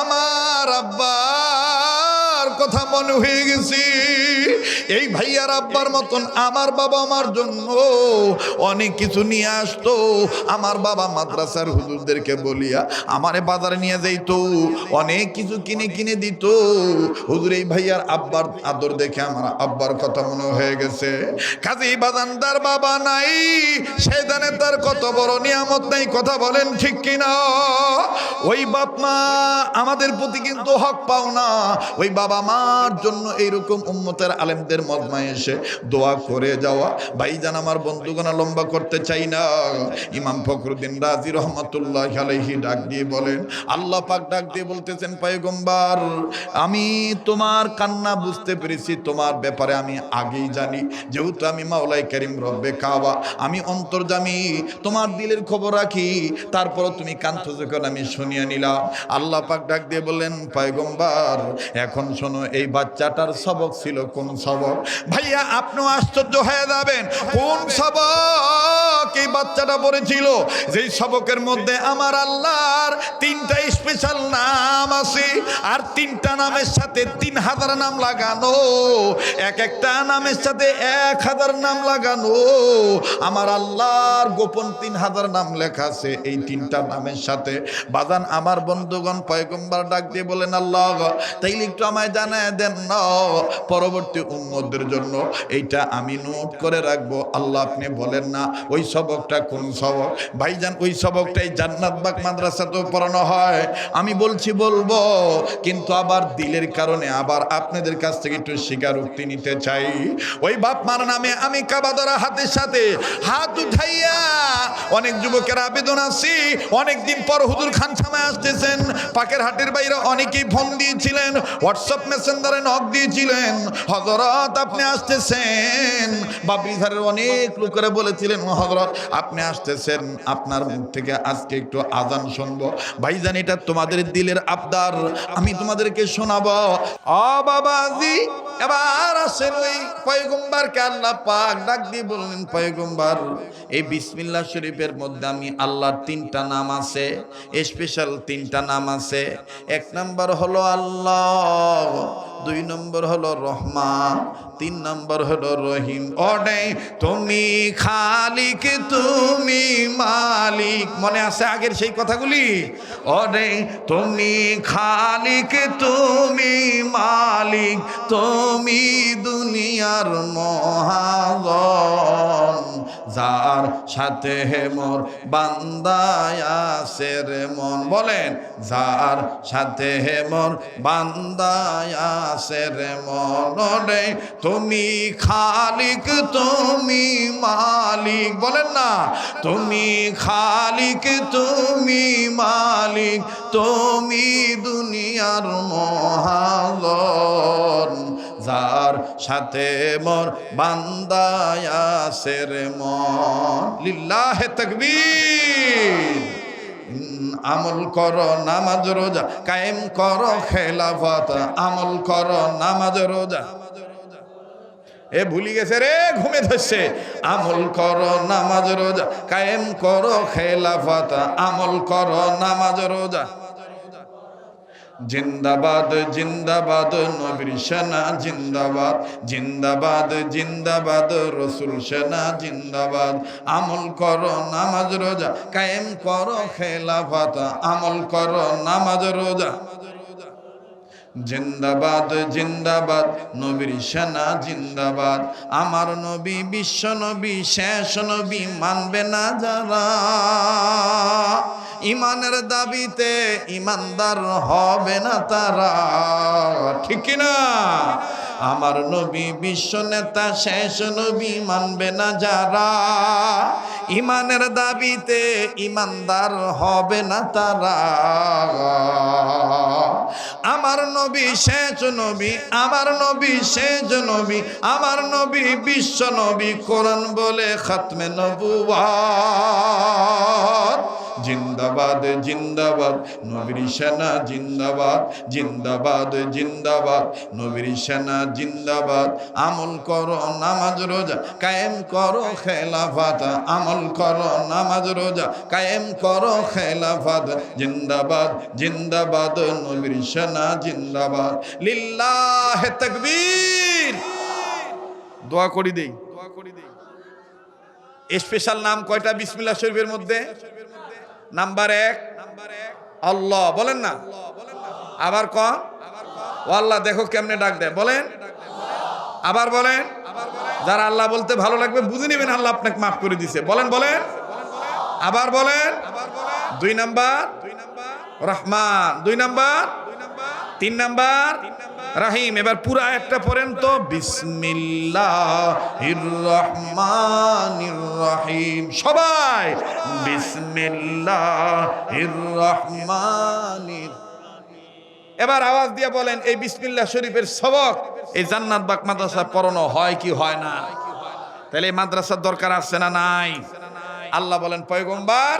আমার আব্বার কথা মনে হয়ে গেছে। এই ভাইয়ার আব্বার মতন আমার বাবা আমার জন্য অনেক কিছু নিয়ে আসতো। আমার বাবা মাদ্রাসার হুজুরদেরকে বলিয়া আমারে বাজারে নিয়ে যাইতো, অনেক কিছু কিনে কিনে দিত। হুজুর এই ভাইয়ার আব্বার আদর দেখে আমার আব্বার কথা মনে হয়ে গেছে। কাজেই বাজানদার বাবা নাই, সে জানে তার কত বড় নিয়ামত নাই। কথা বলেন ঠিক কিনা? ওই বাপ মা আমাদের প্রতি কিন্তু হক পাও না। ওই বাবা আমার জন্য এইরকম উম্মতের আলেমদের মজমায় এসে দোয়া করে যাওয়া। ভাইজান আমার বন্ধুগণ, লম্বা করতে চাই না। ইমাম ফখরুদ্দিন রাজি রহমাতুল্লাহ আলাইহি ডাক দিয়ে বলেন, আল্লাহ পাক ডাক দিয়ে বলতেছেন, পয়গম্বর আমি তোমার কান্না বুঝতে পেরেছি, তোমার ব্যাপারে আমি আগেই জানি, যেহেতু আমি মাওলাই কারীম রব্বে কাবা, আমি অন্তর্যামী, তোমার দিলের খবর রাখি, তারপরও তুমি কাঁদছো যখন আমি শুনিয়ে নিলাম। আল্লাহ পাক ডাক দিয়ে বললেন, পয়গম্বর এখন শোনো, এই বাচ্চাটার সবক ছিল কোন সবক? ভাইয়া আপনিও আশ্চর্য হয়ে যাবেন, কোন সবক এই বাচ্চাটা পড়েছিল? যেই সবকের মধ্যে আমার আল্লাহর 3টা স্পেশাল নাম আছে, আর 3টা নামের সাথে 3000 নাম লাগানো, এক একটা নামের সাথে 1000 নাম লাগানো। আমার আল্লাহর গোপন 3000 নাম লেখা আছে এই 3টা নামের সাথে। বাজান আমার বন্ধুগণ, পয়গম্বর ডাক দিয়ে বলেন, আল্লাহ তাইলে একটু আমায় জানায় দেন না, পরবর্তী উম্মতদের জন্য এইটা আমি নোট করে রাখবো। আল্লাহ আপনি বলেন না ওই সবকটা কোন সবক? ভাইজান ওই সবকটাই জান্নাত বাগ মাদ্রাসাতেও পড়ানো হয়। আমি বলবো, কিন্তু আবার দিলের কারণে আবার আপনাদের কাছ থেকে একটু স্বীকারোক্তি নিতে চাই। ওই বাপ মার নামে আমি কাবা ধরা হাতের সাথে হাত উঠাইয়া অনেক যুবকের আবেদন আছে, অনেকদিন পর হুজুর খানসামায় আসতেছেন, পাকের হাটের বাইরে অনেকেই ফোন দিয়েছিলেন, হোয়াটসঅ্যাপ মেসেঞ্জারে নক দিয়েছিলেন, হযরত আপনি আসতেছেন। বাবরিধারের অনেক লোকেরা বলেছিলেন, হযরত আপনি আসতেছেন, আপনার মুখ থেকে আজকে একটু আজান শুনবো। ভাইজান এটা তোমাদের দিলের আবদার, আমি তোমাদেরকে শোনাবো। ও বাবাজি, এবার আসেন ওই পয়গম্বরকে আল্লাহ পাক ডাক দিয়ে বললেন, পয়গম্বর এই বিসমিল্লাহ শরীফের মধ্যে আমি আল্লাহর 3টা নাম আছে, স্পেশাল 3টা নাম আছে। 1 নম্বর হলো আল্লাহ, 2 নম্বর হলো রহমান, 3 নম্বর হলো রহিম। ওরে তুমি খালিক তুমি মালিক, মনে আছে আগের সেই কথাগুলি? ওরে তুমি খালিক তুমি মালিক, তুমি দুনিয়ার মহাজন, যার সাথে মোর বান্দায় আছে রে মন। বলেন, যার সাথে মোর বান্দায় আছে রে মন। রে তুমি খালিক তুমি মালিক, বলেন না, তুমি খালিক তুমি মালিক, তুমি দুনিয়ার মহাজন, যার সাথে মোর বান্দায় আছে রে মন। লিল্লাহে তাকবীর। আমল করো নামাজ রোজা কায়েম করো খেলাফত, আমল করো নামাজ রোজা। এ ভুলি গেছে রে, ঘুমে ধরছে। আমল করো নামাজ রোজা কায়েম করো খেলাফত, আমল করো নামাজ রোজা। জিন্দাবাদ জিন্দাবাদ নবীর সেনা জিন্দাবাদ, জিন্দাবাদ জিন্দাবাদ রসুল সেনা জিন্দাবাদ। আমল করো নামাজ রোজা কায়েম করো খেলাফত, আমল করো নামাজ রোজা। জিন্দাবাদ জিন্দাবাদ নবীর সেনা জিন্দাবাদ। আমার নবী বিশ্ব নবী শেষ নবী মানবে না যারা, ইমানের দাবিতে ইমানদার হবে না তারা, ঠিক কিনা? আমার নবী বিশ্ব নেতা শেষ নবী মানবে না যারা, ইমানের দাবিতে ইমানদার হবে না তারা। আমার নবী শেষ নবী, আমার নবী শেষ নবী, আমার নবী বিশ্ব নবী, কোরআন বলে খাতমে নবুওয়াত। জিন্দাবাদ জিন্দাবাদ নবীর সেনা জিন্দাবাদ, জিন্দাবাদ জিন্দাবাদ নবীর সেনা জিন্দাবাদ। আমল করো নামাজ রোজা কায়েম করো খেলাফত, আমল করো নামাজ রোজা কায়েম করো খেলাফত। জিন্দাবাদ জিন্দাবাদ নবীর সেনা জিন্দাবাদ। লিল্লাহে তাকবীর। দোয়া করি দেই, স্পেশাল নাম কয়টা বিসমিল্লাহ শরীফের মধ্যে? নাম্বার 1 আল্লাহ, বলেন না, আবার কন ও আল্লাহ। দেখো কেমনে ডাক দেয়, বলেন, আবার বলেন। যারা আল্লাহ বলতে ভালো লাগবে বুঝে নেবেন আল্লাহ আপনাকে মাফ করে দিছে। বলেন বলেন, আবার বলেন। 2 নাম্বার রহমান, 2 নাম্বার, 3 নাম্বার রাহিম। এবার পুরা একটা পড়েন তো, বিসমিল্লাহির রহমানির রহিম। সবাই বিসমিল্লাহির রহমানির। এবার আওয়াজ দিয়ে বলেন, এই বিসমিল্লাহ শরীফের সবক এই জান্নাত বাগ মাদ্রাসা পড়ানো হয় কি হয় না? তাহলে এই মাদ্রাসার দরকার আছে না নাই? আল্লাহ বলেন, পয়গম্বর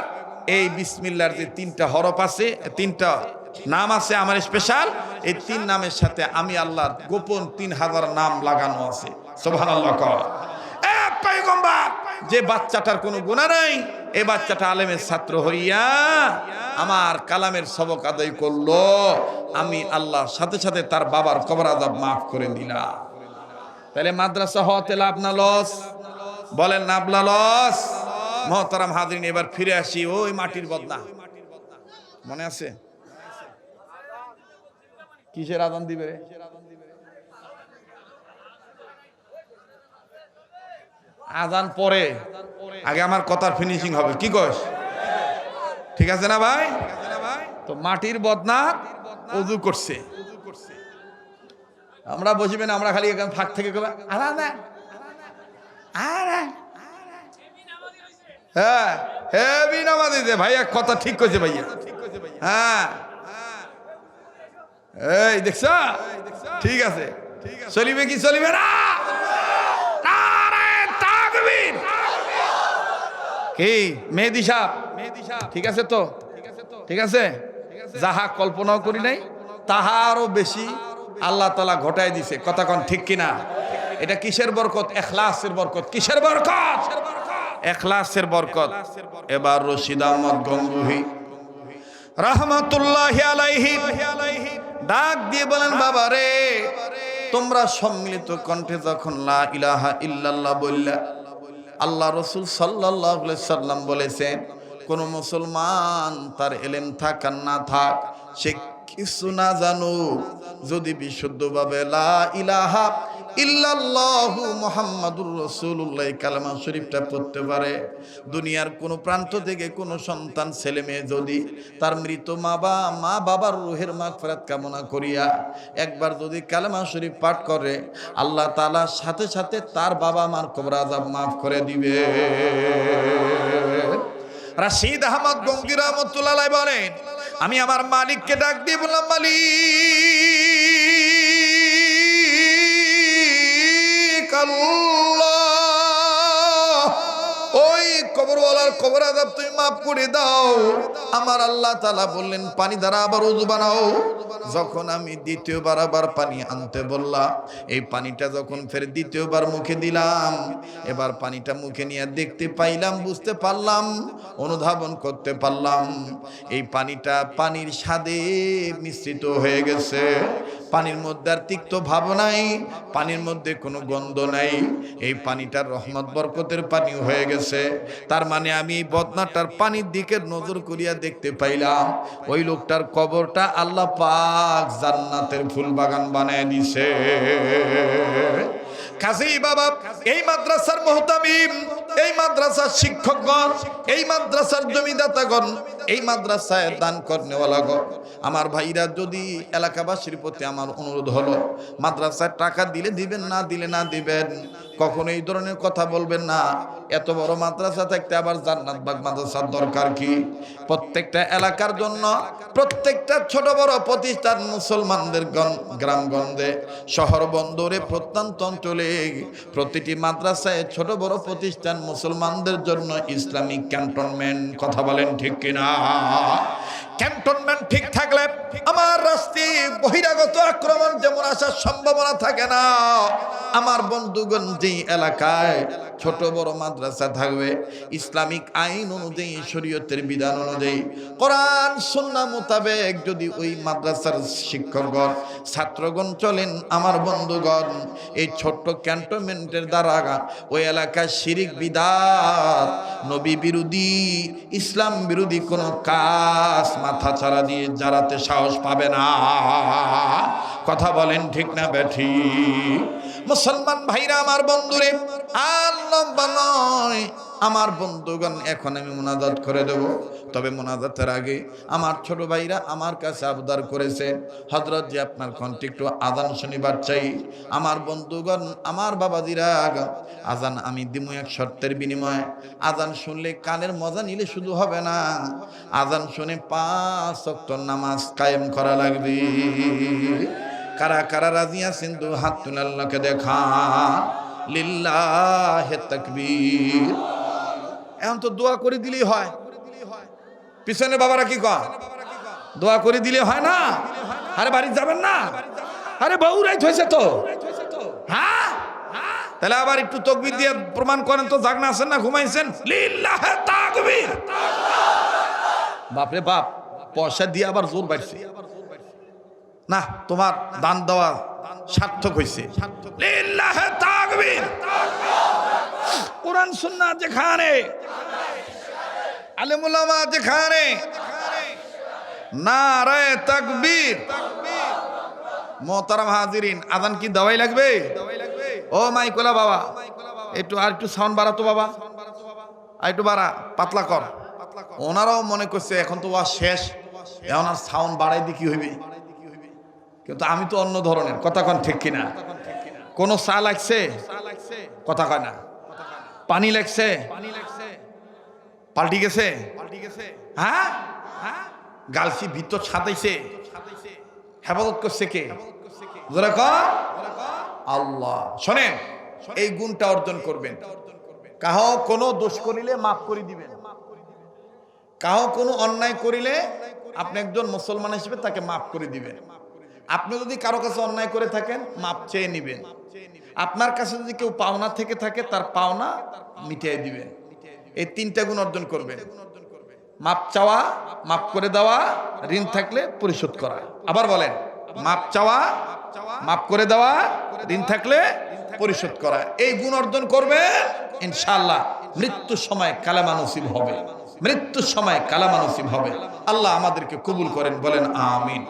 এই বিসমিল্লাহর যে 3টা হরফ আছে, 3টা নাম আছে আমার স্পেশাল, এই 3 নামের সাথে আমি আল্লাহর গোপন 3000 নাম লাগানো আছে। সুবহানাল্লাহ। এ পয়গম্বর, যে বাচ্চাটার কোনো গুনাহ নাই, এই বাচ্চাটা আলেমের ছাত্র হইয়া আমার কালামের সবক আদায় করলো, আমি আল্লাহ সাথে সাথে তার বাবার কবর আযাব মাফ করে দিলাম। তাহলে মাদ্রাসা হতে লাভ না লস? বলেন না লস? মুহতারাম হাজিরিন, এবার ফিরে আসি ওই মাটির বদনা। মনে আছে কিসের আযান দিবে রে? আযান পরে, আগে আমার কথার ফিনিশিং হবে। কি কস? ঠিক আছে না ভাই? তো মাটির বদনা ওযু করছে, আমরা বসিবেন, আমরা খালি এখানে ফাঁক থেকে হ্যাঁ হেভি নামাজ দিতে। ভাইয়া কথা ঠিক কইছে ভাইয়া। হ্যাঁ এই দেখছ, ঠিক আছে। চলিবে কি চলিবে না? তাকবীর। কি মেহেদী সাহেব, ঠিক আছে তো? ঠিক আছে। যাহা কল্পনাও করি নাই তাহা আরো বেশি আল্লাহ তাআলা ঘটায় দিছে। কথা কোন ঠিক কিনা? এটা কিসের বরকত? ইখলাসের বরকত। কিসের বরকত? ইখলাসের বরকত। এবার রশিদ আহমদ গঙ্গুহি রাহমাতুল্লাহি আলাইহি ডাক দিয়ে বলেন, বাবা রে, তোমরা সম্মিলিত কণ্ঠে যখন লা ইলাহা ইল্লাল্লাহ বললা, আল্লাহ রাসূল সাল্লাল্লাহু আলাইহি সাল্লাম বলেছেন, কোন মুসলমান তার ইলম থাক আর না থাক, সে কিছু না জানো, যদি বিশুদ্ধভাবে লা ইলাহা ইল্লাল্লাহু মুহাম্মাদুর রাসূলুল্লাহ কালেমা শরীফটা পড়তে পারে, দুনিয়ার কোন প্রান্ত থেকে কোন সন্তান ছেলে মেয়ে যদি তার মৃত মা বাবার রূহের মাগফিরাত কামনা করিয়া একবার যদি কালেমা শরীফ পাঠ করে, আল্লাহ তাআলা সাথে সাথে তার বাবা মার কবর আযাব মাফ করে দিবে। রশিদ আহমদ গঙ্গি রাহমাতুল্লাহ আলাইহি বলেন, আমি আমার মালিককে ডাক দিয়ে বললাম, মালিক আল্লাহ, ওই কবরওয়ালার কবর আযাব তুমি মাফ করে দাও। আমার আল্লাহ তাআলা বললেন, পানি দ্বারা আবার ওযু বানাও। যখন আমি দ্বিতীয়বার আবার পানি আনতে বললাম, এই পানিটা যখন ফের দ্বিতীয়বার মুখে দিলাম, এবার পানিটা মুখে নিয়ে দেখতে পাইলাম, বুঝতে পারলাম, অনুধাবন করতে পারলাম, এই পানিটা পানির স্বাদে মিশ্রিত হয়ে গেছে। পানির মধ্যে আর তিক্ত ভাব নাই, পানির মধ্যে কোনো গন্ধ নাই, এই পানিটার রহমত বরকতের পানি হয়ে গেছে। তার মানে আমি এই বদনাটার পানির দিকে নজর করিয়া দেখতে পাইলাম, ওই লোকটার কবরটা আল্লাহ পাক জান্নাতের ফুল বাগান বানায় দিছে। কাজী বাবা, এই মাদ্রাসার মুহতামিম, এই মাদ্রাসার শিক্ষকগণ, এই মাদ্রাসার জমিদাতাগণ, এই মাদ্রাসায় দান করনেওয়ালাগণ, আমার ভাইরা, যদি এলাকাবাসীর প্রতি আমার অনুরোধ হলো, মাদ্রাসায় টাকা দিলে দিবেন, না দিলে না দিবেন, কখনো এই ধরনের কথা বলবেন না। এত বড় মাদ্রাসা থাকতে আবার জান্নাত বাগ মাদ্রাসার দরকার কি? প্রত্যেকটা এলাকার জন্য, প্রত্যেকটা ছোট বড় প্রতিষ্ঠান, মুসলমানদের গ্রামগঞ্জে, শহর বন্দরে, প্রত্যন্ত অঞ্চলে প্রতিটি মাদ্রাসায় ছোট বড় প্রতিষ্ঠান মুসলমানদের জন্য ইসলামিক ক্যান্টনমেন্ট। কথা বলেন ঠিক কিনা? ক্যান্টনমেন্ট ঠিক থাকলে আমার রাষ্ট্রে বহিরাগত আক্রমণ যেমন আসার সম্ভাবনা থাকে না। আমার বন্ধুগণ, যেই এলাকায় ছোট বড় মাদ্রাসা থাকবে, ইসলামিক আইন অনুযায়ী, শরীয়তের বিধান অনুযায়ী, কোরআন সুন্নাহ মোতাবেক যদি ওই মাদ্রাসার শিক্ষকগণ, ছাত্রগণ চলেন, আমার বন্ধুগণ, এই ছোট্ট ক্যান্টনমেন্টের দ্বারা ওই এলাকায় শিরিক, বিদআত, নবী বিরোধী, ইসলাম বিরোধী কোনো কাজ মাথা ছাড়া দিয়ে জারাতে সাহস পাবে না। কথা বলেন ঠিক না বেঠিক? মুসলমান ভাইরা, আমার বন্ধুরে, আল্লাহ নয়, আমার বন্ধুগণ এখন আমি মুনাজাত করে দেব, তবে মুনাজাতের আগে আমার ছোট ভাইরা আমার কাছে আবদার করেছে, হযরত জি আপনার কণ্ঠে একটু আজান শুনিবার চাই। আমার বন্ধুগণ, আমার বাবাজিরা, আজান আমি দিমু এক শর্তের বিনিময়ে। আজান শুনলে কানের মজা নিলে শুধু হবে না, আজান শুনে 5 ওয়াক্ত নামাজ কায়েম করা লাগবে। কারা কারা রাজি আছেন দু হাত তুলে আল্লাহকে দেখান। লিল্লাহে তাকবীর। এখন তো দোয়া করে দিলেই হয়, পিছনে বাবারা কি কয়, দোয়া করে দিলে হয় না? আরে বাড়ি যাবেন না? আরে বউ রাইত হয়েছে তো, হ্যাঁ তাহলে আবার একটু তাকবীর দিয়ে প্রমাণ করেন তো, জাগনা আছেন না ঘুমাইছেন? লিল্লাহে তাকবীর। বাপরে বাপ, পয়সা দিয়ে আবার জোর বাড়ছে না, তোমার দান দেওয়া সার্থক হয়েছে। লিল্লাহে তাকবীর। কোরআন সুন্নাহ যেখানে, আলেম উলামা যেখানে, নারায়ে তাকবীর। মোহতারাম হাজিরিন, আজান কি দেওয়াই লাগবে? ও মাইকোলা বাবা, একটু আর একটু সাউন্ড বাড়াতো বাবা, আর একটু বাড়া, পাতলা কর। ওনারাও মনে করছে এখন তো ওয়া শেষ, এখন আর সাউন্ড বাড়াই দিয়ে কি হইবে? কিন্তু আমি তো অন্য ধরনের, কথা কন ঠিক কিনা? কোন চা লাগছে, কথা কয় না। পানি লাগছে, পাল্টি গেছে, হ্যাঁ গালসি ভিতর ছাতাইছে, হেফাজত করছে কে? আল্লাহ। শোনেন, এই গুণটা অর্জন করবেন। কাহো কোনো দোষ করিলে মাফ করে দিবেন, কাহো কোনো অন্যায় করিলে আপনি একজন মুসলমান হিসেবে তাকে মাফ করে দিবেন। আপনি যদি কারো কাছে অন্যায় করে থাকেন, মাপ চেয়ে নিবেন। আপনার কাছে যদি কেউ পাওনা থেকে থাকে, তার পাওনা মিটিয়ে দিবেন। এই 3টা গুণ অর্জন করবেন: মাপ চাওয়া, মাপ করে দেওয়া, ঋণ থাকলে পরিশোধ করা। আবার বলেন, মাপ চাওয়া, মাপ করে দেওয়া, ঋণ থাকলে পরিশোধ করা। এই গুণ অর্জন করবে, ইনশাআল্লাহ মৃত্যুর সময় কালেমা নসিব হবে, মৃত্যুর সময় কালেমা নসিব হবে। আল্লাহ আমাদেরকে কবুল করেন, বলেন আমিন।